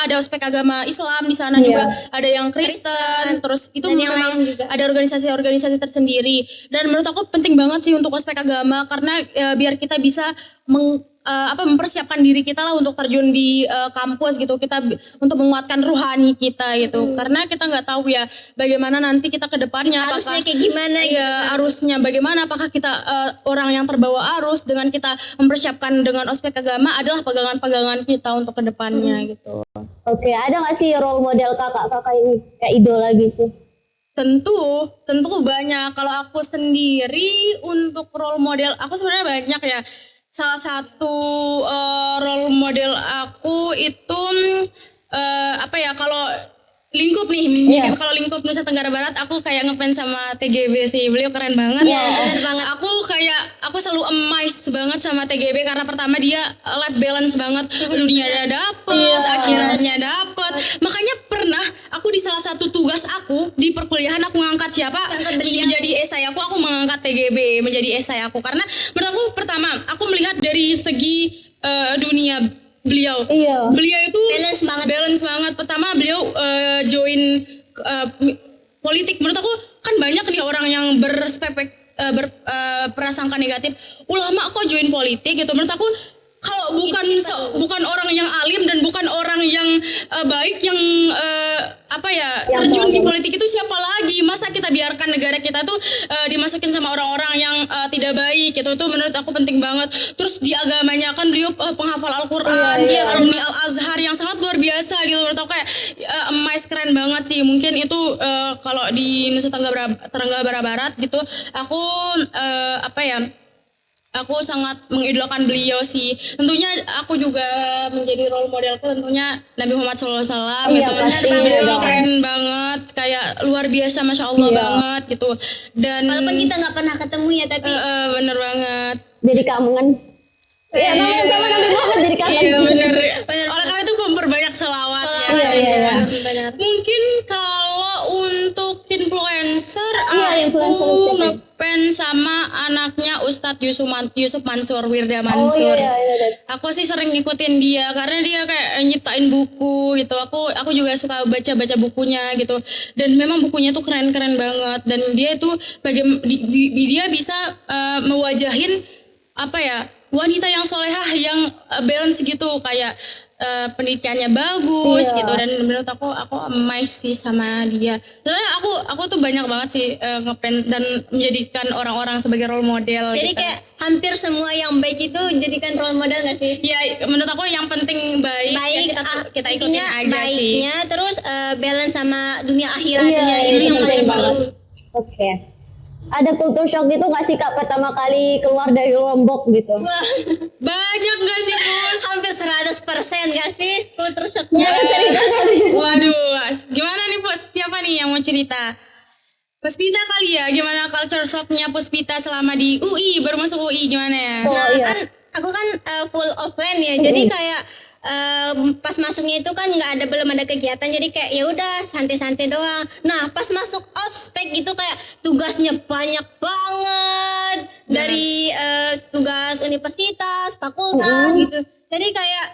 S1: ada ospek agama Islam di sana juga, ada yang Kristen, terus itu memang ada organisasi-organisasi tersendiri. Dan menurut aku penting banget sih untuk ospek agama, karena biar kita bisa mempersiapkan diri kita lah untuk terjun di kampus gitu, kita untuk menguatkan rohani kita gitu, karena kita nggak tahu ya bagaimana nanti kita ke depannya,
S2: arusnya kayak gimana
S1: ya arusnya bagaimana, apakah kita orang yang terbawa arus dengan kita mempersiapkan dengan ospek agama adalah pegangan-pegangan kita untuk ke depannya gitu.
S3: Oke, ada nggak sih role model kakak-kakak ini kayak idola gitu?
S1: Tentu banyak. Kalau aku sendiri untuk role model aku sebenarnya banyak ya. Salah satu role model aku itu kalau lingkup nih, kalau lingkup Nusa Tenggara Barat aku kayak ngefans sama TGB sih, beliau keren banget.
S2: Keren banget.
S1: Aku selalu amazed banget sama TGB karena pertama dia life balance banget, dunia dapet, akhiratnya dapet. Makanya pernah aku di salah satu tugas aku di perkuliahan aku ngangkat siapa menjadi esai aku mengangkat TGB menjadi esai aku, karena menurut aku pertama aku melihat dari segi dunia beliau itu balance banget. Pertama beliau join politik. Menurut aku kan banyak nih orang yang berprasangka negatif, ulama kok join politik gitu. Menurut aku kalau bukan orang yang alim dan bukan orang yang baik yang terjun di politik itu siapa lagi? Masa kita biarkan negara kita tuh dimasukin sama orang-orang yang tidak baik gitu. Itu menurut aku penting banget. Terus di agamanya kan beliau penghafal Al-Qur'an, alumni Al-Azhar yang sangat luar biasa gitu. Menurut aku kayak keren banget sih. Mungkin itu kalau di Nusa Tenggara Barat gitu aku Aku sangat mengidolakan beliau sih. Tentunya aku juga menjadi role modelku tentunya Nabi Muhammad SAW
S3: Iya,
S1: gitu.
S3: pasti,
S1: Beliau
S3: dong.
S1: keren banget, kayak luar biasa, masya Allah
S3: Iya.
S1: banget gitu. Dan
S2: Walaupun kita nggak pernah ketemu ya, tapi
S1: bener banget.
S3: Jadi kangen. Iya, kangen sama Nabi Muhammad jadi kangen.
S1: Iya bener. Oleh karena itu memperbanyak selawat ya.
S3: Iya, iya.
S2: benar.
S1: Mungkin kalau untuk influencer,
S3: Iya,
S1: aku
S3: influencer siapa?
S1: ngefans sama anaknya Ustadz Yusuf Mansur, Wirda
S3: Oh
S1: Mansur.
S3: iya.
S1: Aku sih sering ngikutin dia karena dia kayak nyiptain buku gitu. Aku juga suka baca bukunya gitu. Dan memang bukunya tuh keren-keren banget. Dan dia tuh dia bisa mewajahin apa ya, wanita yang solehah yang balance gitu, kayak pendidikannya bagus
S3: Iya.
S1: gitu. Dan menurut aku amazed sih sama dia. Soalnya aku tuh banyak banget sih ngefans dan menjadikan orang-orang sebagai role model.
S2: Jadi
S1: gitu.
S2: kayak hampir semua yang baik itu jadikan role model gak sih?
S1: Ya menurut aku yang penting baik,
S2: Baik,
S1: ya kita ikutin
S2: intinya
S1: aja sih.
S2: baiknya, terus balance sama dunia akhiratnya,
S3: Iya,
S2: itu yang paling
S3: penting
S2: perlu.
S3: banget. Oke. Ada culture shock gitu nggak sih Kak pertama kali keluar dari Lombok gitu?
S2: Wah,
S1: Banyak gak sih Gus?
S2: hampir 100% gak sih culture shocknya?
S1: Waduh, gimana nih Pus? Siapa nih yang mau cerita? Puspita kali ya, gimana culture shocknya Puspita selama di UI, baru masuk UI gimana ya?
S3: Oh,
S2: Nah,
S3: iya.
S2: kan aku kan full offline ya, jadi kayak pas masuknya itu kan belum ada kegiatan, jadi kayak ya udah santai-santai doang. Nah pas masuk ospek gitu kayak tugasnya banyak banget dari tugas universitas, fakultas gitu. Jadi kayak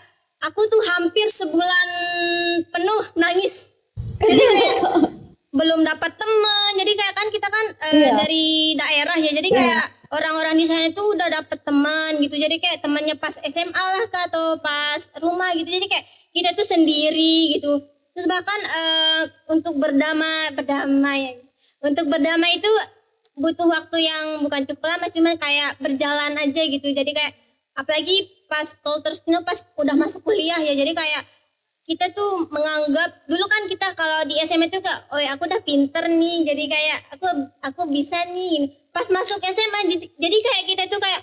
S2: aku tuh hampir sebulan penuh nangis. Jadi kayak belum dapat teman, jadi kayak kan kita kan
S3: Iya.
S2: dari daerah ya, jadi kayak orang-orang di sana tuh udah dapet teman gitu, jadi kayak temannya pas SMA lah Kak, atau pas rumah gitu, jadi kayak kita tuh sendiri gitu. Terus bahkan untuk berdamai itu butuh waktu yang bukan cukup lama, cuman kayak berjalan aja gitu. Jadi kayak apalagi pas pas udah masuk kuliah ya, jadi kayak kita tuh menganggap dulu kan kita kalau di SMA tuh kayak, oh ya aku udah pinter nih, jadi kayak aku bisa nih. Pas masuk SMA jadi kayak kita tuh kayak,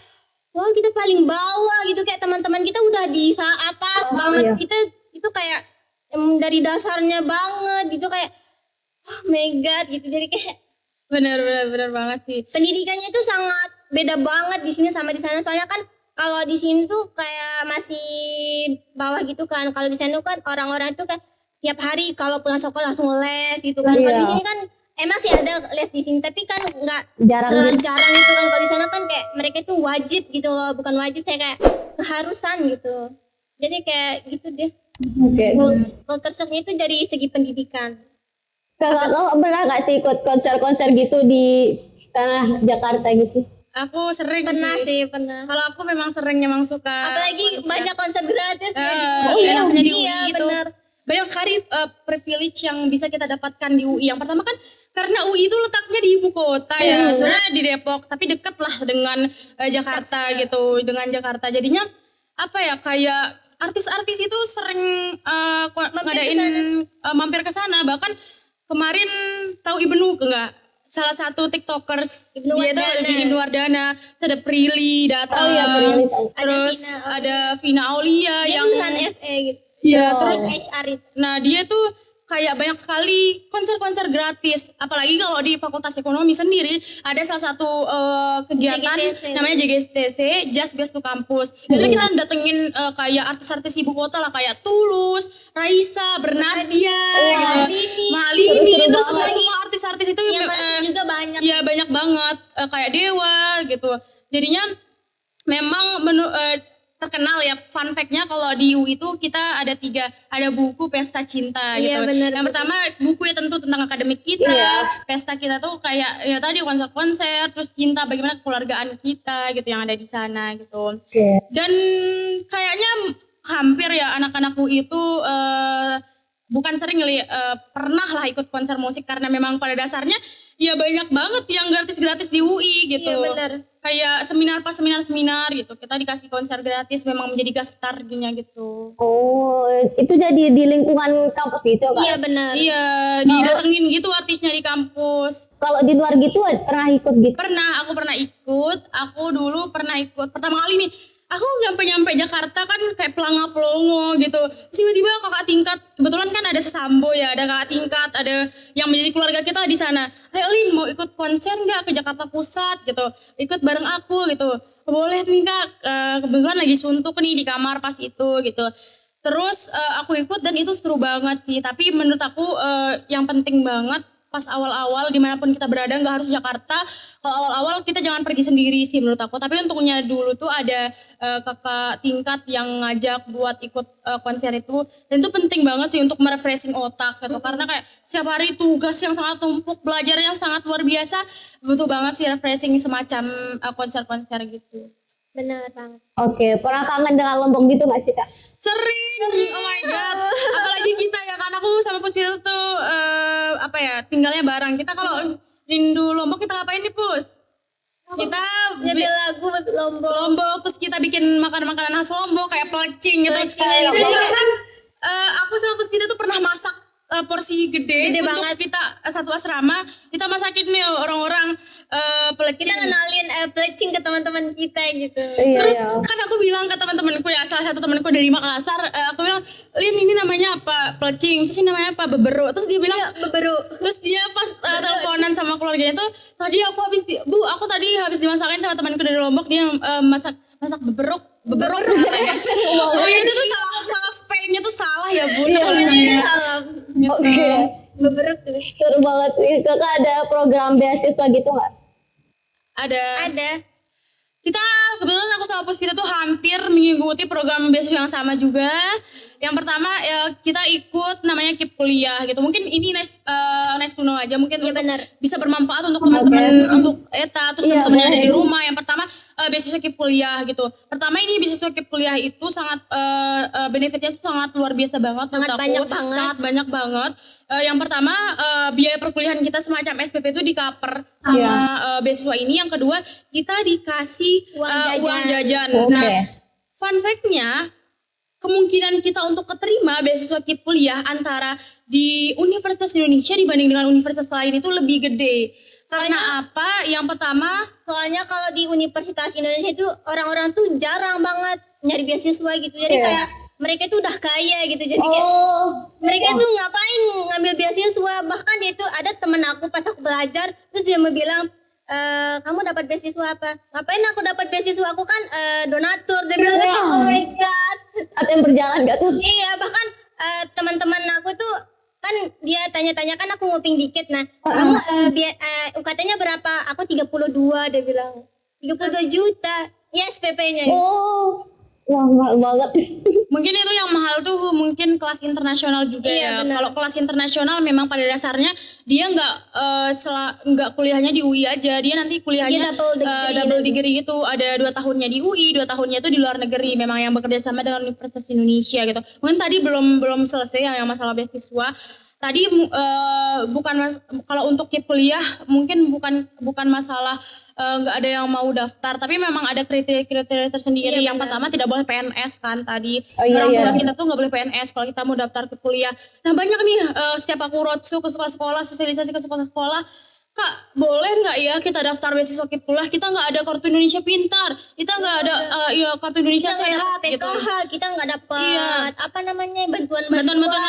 S2: wah kita paling bawah gitu, kayak teman-teman kita udah di atas banget.
S3: iya.
S2: Kita itu kayak dari dasarnya banget gitu, kayak oh my god gitu. Jadi kayak
S1: Bener banget sih.
S2: pendidikannya itu sangat beda banget di sini sama di sana. Soalnya kan kalau di sini tuh kayak masih bawah gitu kan. Kalau di sana tuh kan orang-orang tuh kan tiap hari kalau pulang sekolah langsung les gitu kan. Kalau di
S3: Iya.
S2: sini kan emang sih ada les di sini, tapi kan nggak
S3: Jarang
S2: terlalu
S3: gitu.
S2: jarang gitu kan. Kalau di sana kan kayak mereka tuh wajib gitu loh, bukan wajib, kayak keharusan gitu. Jadi kayak gitu deh.
S3: Oke.
S2: Culture shocknya itu dari segi pendidikan.
S3: Kalau lo pernah nggak sih ikut konser-konser gitu di tanah Jakarta gitu?
S1: Aku sering
S2: Pernah sih, pernah.
S1: Kalau aku memang suka.
S2: Apalagi banyak konser gratis ya di
S1: Ah,
S2: UI.
S1: enaknya di UI
S2: Iya,
S1: itu.
S2: benar.
S1: Banyak sekali privilege yang bisa kita dapatkan di UI. Yang pertama kan karena UI itu letaknya di ibu kota ya, sebenarnya di Depok, tapi deket lah dengan Jakarta gitu, dengan Jakarta. Jadinya apa ya, kayak artis-artis itu sering mampir ke sana. Bahkan kemarin tahu Ibnu enggak? Salah satu TikTokers,
S2: Ibnu
S1: dia tuh
S2: Wardana.
S1: di Ibnu Wardana, terus ada Prilly datang,
S3: Oh iya, Prilly tahu.
S1: terus ada Vina Aulia
S2: Dia
S1: yang
S2: lulusan FE gitu.
S1: ya
S3: Oh.
S1: terus
S2: HR itu.
S1: nah dia tuh kayak banyak sekali konser-konser gratis, apalagi kalau di Fakultas Ekonomi sendiri ada salah satu kegiatan
S2: JGTC.
S1: namanya JGTC, Just Goes to Campus. Jadi kita datengin kayak artis-artis ibu kota lah, kayak Tulus, Raisa, Bernadia, gitu. Malini, terus semua artis-artis itu
S2: Yang masuk juga banyak.
S1: ya banyak banget, kayak Dewa gitu. Jadinya memang terkenal ya, fun fact-nya kalau di UI itu kita ada buku Pesta Cinta
S2: Iya,
S1: gitu.
S2: benar.
S1: Yang pertama buku ya tentu tentang akademik kita,
S3: Iya.
S1: pesta kita tuh kayak ya tadi konser-konser, terus cinta, bagaimana kekeluargaan kita gitu yang ada di sana gitu.
S3: Oke.
S1: Dan kayaknya hampir ya anak-anak UI itu bukan sering pernah lah ikut konser musik, karena memang pada dasarnya ya banyak banget yang gratis-gratis di UI gitu.
S2: Iya benar.
S1: kayak seminar gitu. Kita dikasih konser gratis, memang menjadi guest star-nya gitu.
S3: Oh, itu jadi di lingkungan kampus gitu Kak?
S2: Iya benar.
S1: Iya, didatengin gitu artisnya di kampus.
S3: Kalau di luar gitu pernah ikut gitu?
S1: Aku pernah ikut. Aku dulu pernah ikut pertama kali nih. Aku nyampe Jakarta kan kayak pelongo gitu. Terus tiba-tiba kakak tingkat, kebetulan kan ada sesambo ya, ada kakak tingkat, ada yang menjadi keluarga kita di sana. Ayo Lin, mau ikut konser nggak ke Jakarta Pusat gitu? Ikut bareng aku gitu. Boleh nih Kak, kebetulan lagi suntuk nih di kamar pas itu gitu. Terus aku ikut dan itu seru banget sih. Tapi menurut aku yang penting banget pas awal-awal dimanapun kita berada, nggak harus Jakarta. Kalau awal-awal kita jangan pergi sendiri sih menurut aku. Tapi untuknya dulu tuh ada kakak tingkat yang ngajak buat ikut konser itu. Dan itu penting banget sih untuk merefreshing otak gitu. Karena kayak setiap hari tugas yang sangat tumpuk, belajar yang sangat luar biasa. Butuh banget sih refreshing semacam konser-konser gitu.
S2: Benar banget.
S3: Oke, pernah kangen dengan Lombok gitu gak sih Kak?
S1: Sering. Oh my god. Apalagi kita ya, kan aku sama Puspita tuh tinggalnya bareng. Kita kalau rindu Lombok kita ngapain nih Pus? Kita
S2: Nyetel lagu buat Lombok.
S1: Terus kita bikin makanan khas Lombok kayak pelecing gitu. Aku sama Puspita tuh pernah masak porsi gede untuk
S2: banget.
S1: kita satu asrama. Kita masakin nih orang-orang pelecing.
S2: Kita kenalin pelecing ke teman-teman kita gitu.
S1: Terus kan aku bilang ke teman-temanku ya, salah satu temanku dari Makassar, aku bilang, Lin ini namanya apa? Pelecing. Terus ini namanya apa? Bebero. Terus dia bilang
S2: Beberu.
S1: Terus dia pas teleponan sama keluarganya tuh, aku tadi habis dimasakin sama temanku dari Lombok, dia masak beberok katanya. Oh iya, itu tuh salah spellingnya tuh salah ya Bun.
S3: Oke.
S2: Beberu.
S3: Seru banget sih. Kakak ada program beasiswa gitu gak?
S1: Ada.
S2: Ada.
S1: Kebetulan aku sama Puspita tuh hampir mengikuti program beasiswa yang sama juga. Yang pertama kita ikut namanya KIP kuliah gitu. Mungkin ini nice to know aja, mungkin
S2: Iya, benar.
S1: bisa bermanfaat untuk teman-teman, untuk Eta terus teman-teman yang ada di rumah. Yang pertama beasiswa KIP kuliah gitu. Pertama ini beasiswa KIP kuliah itu sangat benefitnya tuh sangat luar biasa banget.
S2: Sangat banyak banget.
S1: Sangat banyak banget. Yang pertama biaya perkuliahan kita semacam SPP itu di cover sama beasiswa ini. Yang kedua kita dikasih uang jajan. Nah, fun fact-nya kemungkinan kita untuk keterima beasiswa KIP kuliah antara di Universitas Indonesia dibanding dengan universitas lain itu lebih gede. Karena apa? Yang pertama,
S2: soalnya kalau di Universitas Indonesia itu orang-orang tuh jarang banget nyari beasiswa gitu. Jadi kayak mereka tuh udah kaya gitu. Jadi kayak mereka tuh ngapain ngambil beasiswa? Bahkan dia tuh ada temen aku pas aku belajar, terus dia mau bilang, kamu dapat beasiswa apa? Ngapain aku dapat beasiswa? Aku kan donatur. Dia bilang, oh my god.
S3: Atau yang berjalan gak tuh?
S2: Iya, bahkan teman-teman aku tuh kan dia tanya-tanya kan aku nguping dikit. Nah, kamu UKT-nya berapa? Aku 32, dia bilang. 32 juta. Ya SPP-nya.
S3: Oh. Wah, mahal banget.
S1: mungkin itu yang mahal tuh mungkin kelas internasional juga ya. Kalau kelas internasional memang pada dasarnya dia nggak kuliahnya di UI aja, dia nanti kuliahnya double degree itu, ada 2 tahunnya di UI, 2 tahunnya itu di luar negeri, memang yang bekerja sama dengan Universitas Indonesia gitu. Mungkin tadi belum selesai yang masalah beasiswa. Tadi kalau untuk KIP kuliah mungkin bukan masalah nggak ada yang mau daftar, tapi memang ada kriteria tersendiri. Yang pertama tidak boleh PNS kan tadi. Orang tua kita tuh nggak boleh PNS kalau kita mau daftar ke kuliah. Nah banyak nih setiap aku roadshow ke sekolah-sekolah, sosialisasi ke sekolah-sekolah, Kak, boleh nggak ya kita daftar beasiswa KIP kuliah? Kita nggak ada kartu Indonesia Pintar, kita nggak ada kartu Indonesia
S2: kita
S1: Sehat
S2: PKH,
S1: gitu.
S2: Kita nggak dapat apa namanya bantuan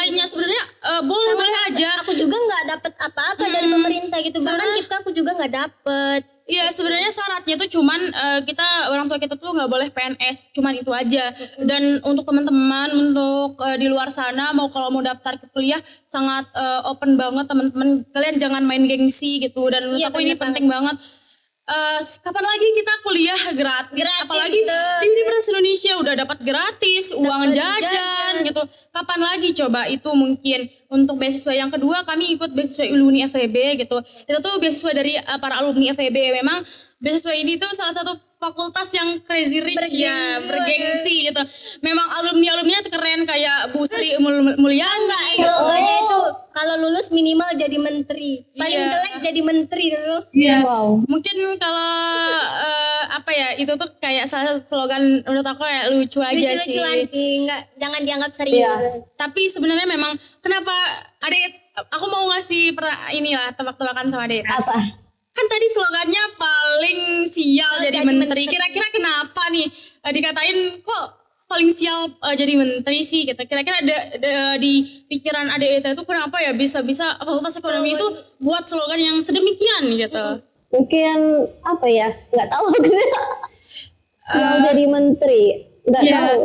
S1: lainnya sebenarnya boleh aja.
S2: Aku juga nggak dapat apa-apa dari pemerintah gitu. Bahkan KIP aku juga nggak dapat.
S1: Iya, sebenarnya syaratnya tuh cuman orang tua kita tuh nggak boleh PNS, cuman itu aja. Dan untuk teman-teman untuk di luar sana kalau mau daftar ke kuliah sangat open banget teman-teman. Kalian jangan main gengsi gitu, dan menurut aku ini penting banget. Kapan lagi kita kuliah gratis apalagi di Universitas Indonesia udah dapat gratis uang jajan gitu. Kapan lagi coba itu? Mungkin untuk beasiswa yang kedua kami ikut beasiswa Uni FEB gitu. Itu tuh beasiswa dari para alumni FEB. Memang beasiswa ini tuh salah satu fakultas yang crazy rich bergengsi gitu. Memang alumni-alumninya keren kayak Bu Sri Mulyani.
S2: Slogannya itu kalau lulus minimal jadi menteri. Paling jelek jadi menteri dulu.
S1: Iya. Wow. Mungkin kalau itu tuh kayak salah satu slogan menurut aku kayak lucu aja
S2: lucu-lucuan
S1: sih.
S2: sih, nggak, jangan dianggap serius.
S3: Iya.
S1: Tapi sebenarnya memang kenapa aku mau ngasih inilah tebak-tebakan sama Deta.
S3: Apa?
S1: Kan tadi slogannya paling sial jadi menteri. Kira-kira kenapa nih dikatain kok paling sial jadi menteri sih gitu. Kira-kira ada di pikiran Ade Eta itu kenapa ya bisa-bisa Fakultas Ekonomi itu buat slogan yang sedemikian gitu.
S3: Mungkin apa ya? Nggak tahu yang jadi menteri. Nggak tahu.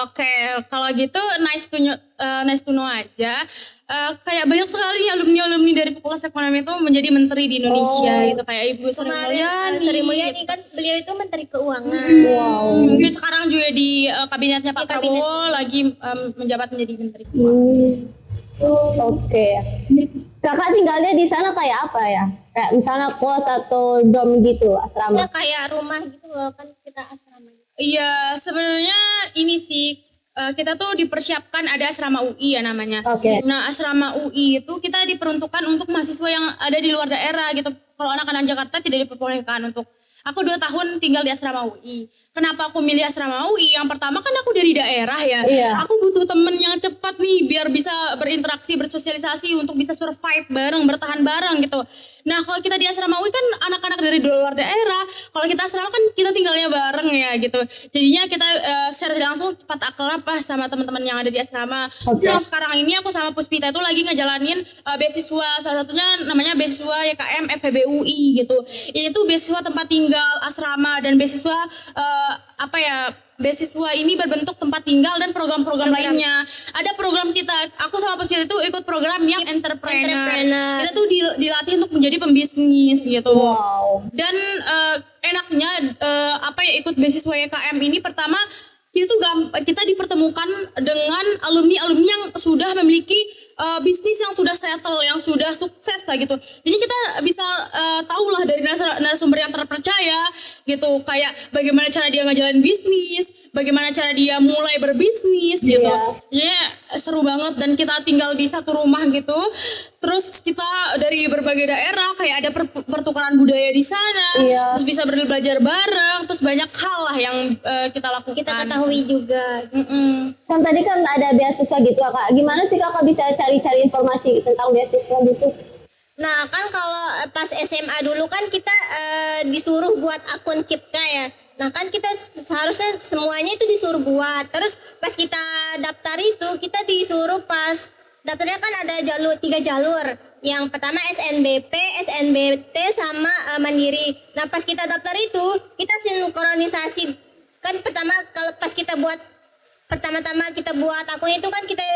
S1: Oke, kalau gitu nice to know aja. Kayak banyak sekali alumni dari Fakultas Ekonomi itu menjadi menteri di Indonesia gitu, kayak Ibu Sri Mulyani.
S2: Sri Mulyani kan beliau itu Menteri Keuangan.
S3: Wow.
S1: Mungkin sekarang juga di kabinetnya Pak Prabowo lagi menjabat menjadi menteri.
S3: Oke. Kakak tinggalnya di sana kayak apa ya? Kayak misalnya kos atau dom gitu, asrama?
S2: Kita kayak rumah gitu loh, kan kita asrama.
S1: Iya, sebenarnya ini sih kita tuh dipersiapkan ada asrama UI ya namanya.
S3: Oke.
S1: Nah, asrama UI itu kita diperuntukkan untuk mahasiswa yang ada di luar daerah gitu. Kalau anak-anak Jakarta tidak diperbolehkan untuk. Aku 2 tahun tinggal di asrama UI. Kenapa aku milih asrama UI? Yang pertama kan aku dari daerah ya.
S3: Iya.
S1: Aku butuh temen yang cepat nih biar bisa berinteraksi, bersosialisasi untuk bisa survive bareng, bertahan bareng gitu. Nah, kalau kita di asrama UI kan anak-anak dari luar daerah. Kalau kita asrama kan kita tinggalnya bareng ya gitu. Jadinya kita secara tidak langsung cepat akrab sama teman-teman yang ada di asrama.
S3: Oke.
S1: Yang sekarang ini aku sama Puspita itu lagi ngejalanin beasiswa, salah satunya namanya beasiswa YKM FEB UI gitu. Ini tuh beasiswa tempat tinggal asrama dan beasiswa beasiswa ini berbentuk tempat tinggal dan program-program lainnya. Ada program kita, aku sama Puspita itu ikut program yang entrepreneur. Kita tuh dilatih untuk menjadi pembisnis gitu.
S3: Wow.
S1: Dan enaknya ikut beasiswa YKM ini pertama kita dipertemukan dengan alumni-alumni yang sudah memiliki bisnis yang sudah settle, yang sudah sukses lah gitu. Jadi kita bisa tahu lah dari narasumber yang terpercaya gitu, kayak bagaimana cara dia ngejalanin bisnis, bagaimana cara dia mulai berbisnis gitu. Ya seru banget, dan kita tinggal di satu rumah gitu. Terus kita dari berbagai daerah, kayak ada pertukaran budaya di sana. Terus bisa belajar bareng, terus banyak hal lah yang kita lakukan.
S2: Kita ketahui juga.
S3: Kan tadi kan ada beasiswa gitu Kak. Gimana sih Kakak bisa cari-cari informasi tentang beasiswa gitu?
S2: Nah kan kalau pas SMA dulu kan kita disuruh buat akun KIPKA ya. Nah kan kita seharusnya semuanya itu disuruh buat. Terus pas kita daftar itu kita disuruh pas daftarnya kan ada 3 jalur. Yang pertama SNBP, SNBT sama Mandiri. Nah pas kita daftar itu kita sinkronisasi. Kan pas kita buat pertama-tama kita buat akun itu kan kita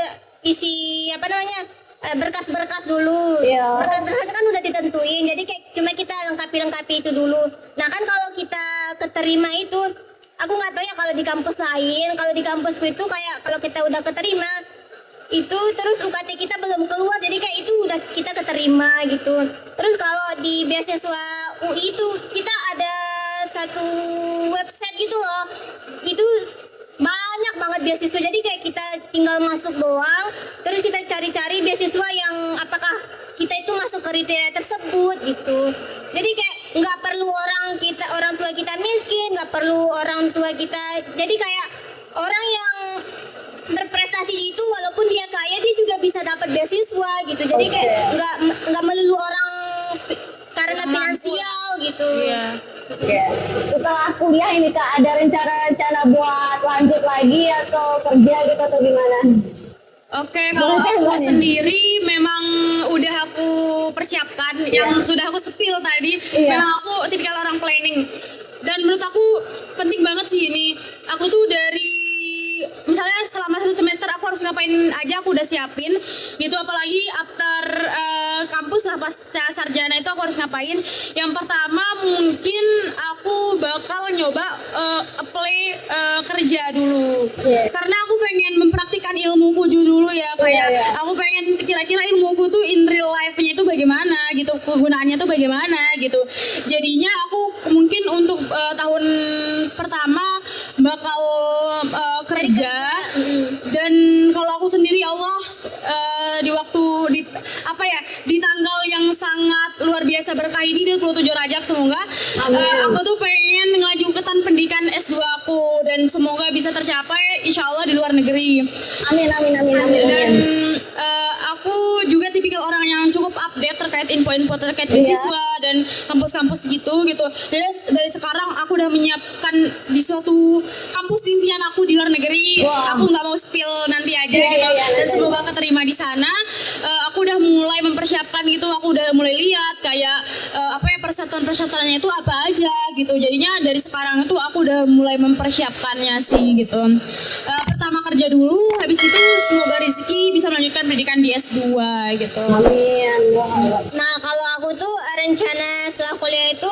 S2: isi berkas-berkas dulu. Berkas-berkas kan udah ditentuin, jadi kayak cuma kita lengkapi itu dulu. Nah kan kalau kita keterima itu, aku nggak tahu ya kalau di kampus lain. Kalau di kampusku itu kayak kalau kita udah keterima itu terus UKT kita belum keluar, jadi kayak itu udah kita keterima gitu. Terus kalau di beasiswa UI itu kita ada satu website gitu loh, itu banyak banget beasiswa, jadi kayak kita tinggal masuk doang, terus kita cari-cari beasiswa yang apakah kita itu masuk kriteria tersebut gitu. Jadi kayak nggak perlu orang tua kita miskin, nggak perlu orang tua kita, jadi kayak orang yang berprestasi itu walaupun dia kaya dia juga bisa dapat beasiswa gitu. Jadi kayak nggak melulu orang karena finansial gitu.
S3: Setelah kuliah ini Kak, ada rencana buat lanjut lagi atau kerja gitu atau gimana?
S1: Oke, kalau aku sendiri memang udah aku persiapkan, yang sudah aku sepil tadi. Memang aku tipikal orang planning, dan menurut aku penting banget sih ini. Aku tuh dari misalnya selama 1 semester aku harus ngapain aja aku udah siapin gitu, apalagi after kampus lah, pas sarjana itu aku harus ngapain. Yang pertama mungkin aku bakal nyoba apply kerja dulu, karena aku pengen mempraktikkan ilmuku dulu ya, kayak aku pengen kira-kira ilmuku tuh in real life-nya itu bagaimana gitu, kegunaannya tuh bagaimana gitu. Jadinya aku mungkin untuk tahun pertama bakal kerja. Dan kalau aku sendiri Allah di tanggal yang sangat luar biasa berkah ini 27 Rajab, semoga aku tuh pengen ngelanjutkan pendidikan dan semoga bisa tercapai insya Allah di luar negeri.
S3: Amin.
S1: Dan aku juga tipikal orang yang cukup update terkait info-info terkait beasiswa dan kampus-kampus gitu. Jadi dari sekarang aku udah menyiapkan di suatu kampus impian aku di luar negeri. Aku nggak mau spill nanti aja gitu. Dan semoga keterima di sana. Aku udah mulai mempersiapkan gitu. Aku udah mulai lihat kayak persyaratan-persyaratannya itu apa aja gitu. Jadinya dari sekarang itu aku udah mulai mempersiapkannya sih gitu. Pertama kerja dulu, habis itu semoga rezeki bisa melanjutkan pendidikan di S2 gitu.
S3: Amin.
S2: Nah, kalau aku tuh rencana setelah kuliah itu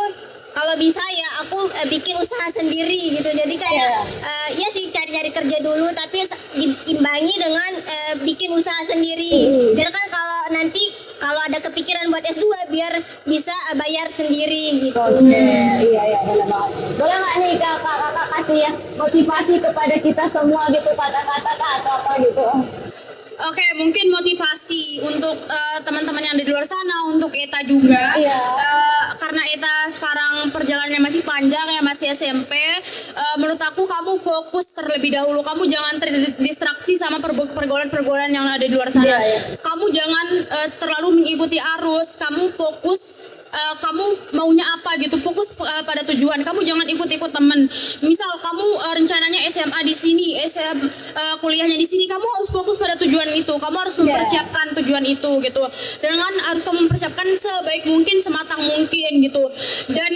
S2: kalau bisa ya aku bikin usaha sendiri gitu. Jadi kayak ya sih cari-cari kerja dulu tapi diimbangi dengan bikin usaha sendiri. Biar kan kalau ada kepikiran buat S2 biar bisa bayar sendiri gitu.
S3: Iya benar banget. Boleh nggak nih kakak kasih ya motivasi kepada kita semua gitu, kata-kata atau apa gitu?
S1: Oke, mungkin motivasi untuk teman-teman yang ada di luar sana, untuk Eta juga. Karena Eta sekarang perjalanannya masih panjang ya, masih SMP. Menurut aku kamu fokus terlebih dahulu. Kamu jangan terdistraksi sama pergaulan-pergaulan yang ada di luar sana. Kamu jangan terlalu mengikuti arus. Kamu fokus kamu maunya apa gitu, fokus pada tujuan. Kamu jangan ikut-ikut temen. Misal kamu rencananya SMA di sini, kuliahnya di sini, kamu harus fokus pada tujuan itu. Kamu harus mempersiapkan tujuan itu gitu. Dengan harus kamu mempersiapkan sebaik mungkin, sematang mungkin gitu. Dan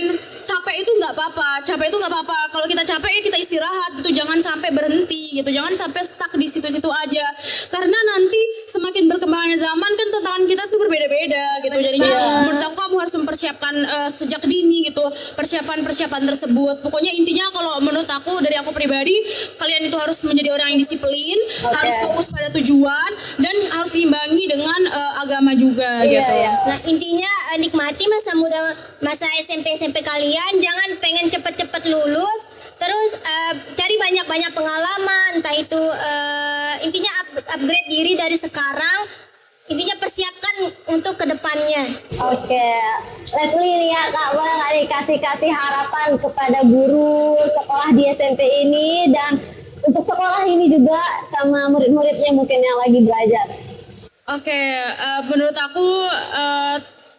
S1: capek itu nggak apa-apa. Kalau kita capek ya kita istirahat gitu. Jangan sampai berhenti gitu. Jangan sampai stuck di situ-situ aja. Karena nanti semakin berkembangnya zaman kan tantangan kita tuh berbeda-beda gitu. Jadinya menurut aku kamu harus mempersiapkan sejak dini gitu persiapan tersebut. Pokoknya intinya kalau menurut aku, dari aku pribadi, kalian itu harus menjadi orang yang disiplin, harus fokus pada tujuan dan harus diimbangi dengan agama juga gitu.
S2: Nah intinya nikmati masa muda, masa SMP kalian. Jangan pengen cepet-cepet lulus terus cari banyak-banyak pengalaman, entah itu intinya upgrade diri dari sekarang. Intinya persiapkan untuk kedepannya.
S3: Leslie nih ya Kak, boleh nggak nih kasih harapan kepada guru sekolah di SMP ini dan untuk sekolah ini juga sama murid-muridnya mungkin yang lagi belajar?
S1: Menurut aku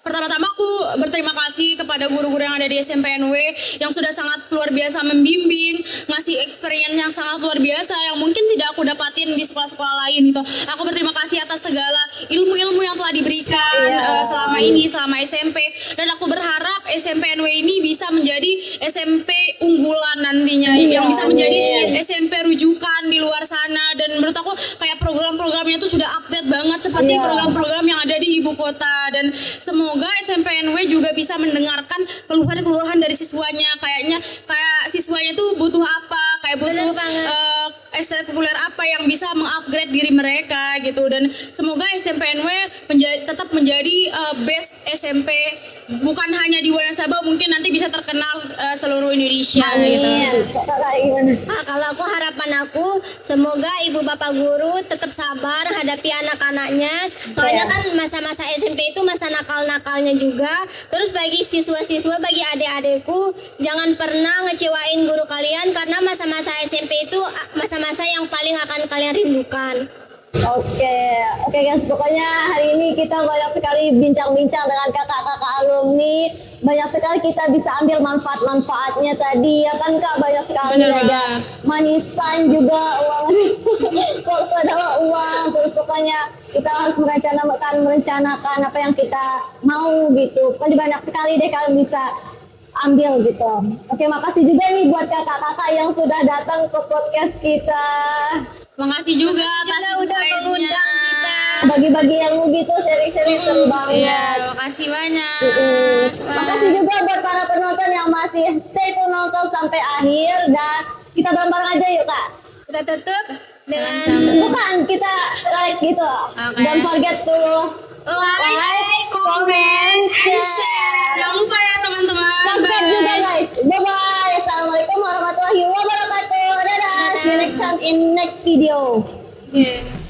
S1: pertama-tama aku berterima kasih kepada guru-guru yang ada di SMP NW yang sudah sangat luar biasa membimbing, ngasih experience yang sangat luar biasa yang mungkin tidak aku dapatin di sekolah-sekolah lain gitu. Aku berterima kasih atas segala ilmu-ilmu yang telah diberikan selama ini, selama SMP, dan aku berharap SMP NW ini bisa menjadi SMP unggulan nantinya, yang bisa menjadi SMP rujukan di luar sana. Dan menurut aku kayak program-programnya itu sudah update banget seperti program-program yang ada di ibu kota. Dan semoga SMP NW juga bisa mendengarkan keluhan-keluhan dari siswanya, kayak siswanya tuh butuh apa, kayak butuh ekstrakurikuler apa yang bisa mengupgrade diri mereka gitu. Dan semoga SMP NW tetap menjadi best SMP, bukan hanya di Wonosobo, mungkin nanti bisa terkenal seluruh Indonesia gitu.
S2: Kalau aku, harapan aku semoga ibu bapak guru tetap sabar hadapi anak-anaknya, soalnya kan masa-masa SMP itu masa nakal-nakalnya juga. Terus bagi siswa-siswa, bagi adik-adikku, jangan pernah ngecewain guru kalian, karena masa-masa SMP itu masa-masa yang paling akan kalian rindukan.
S3: Oke guys, pokoknya hari ini kita banyak sekali bincang-bincang dengan kakak-kakak alumni. Banyak sekali kita bisa ambil manfaat-manfaatnya tadi ya kan Kak, banyak sekali. Ada money time juga, uang kalau adalah uang. Terus pokoknya kita harus merencanakan apa yang kita mau gitu. Pokoknya banyak sekali deh kalian bisa ambil gitu. Oke, makasih juga nih buat kakak-kakak yang sudah datang ke podcast kita.
S1: Makasih juga atas
S2: udah mengundang kita.
S3: Bagi-bagi ilmu gitu, sharing-sharing seru banget.
S1: Iya, makasih banyak.
S3: Makasih juga buat para penonton yang masih stay tune nonton sampai akhir. Dan kita bareng-bareng aja yuk Kak.
S2: Kita tutup dengan
S3: bukan kita like gitu. Don't forget to
S2: like, comment, and share.
S1: Jangan lupa ya teman-teman.
S3: Subscribe juga guys. Bye-bye. Assalamualaikum warahmatullahi wabarakatuh. Dadah. See you next time in next video.
S1: Yeah.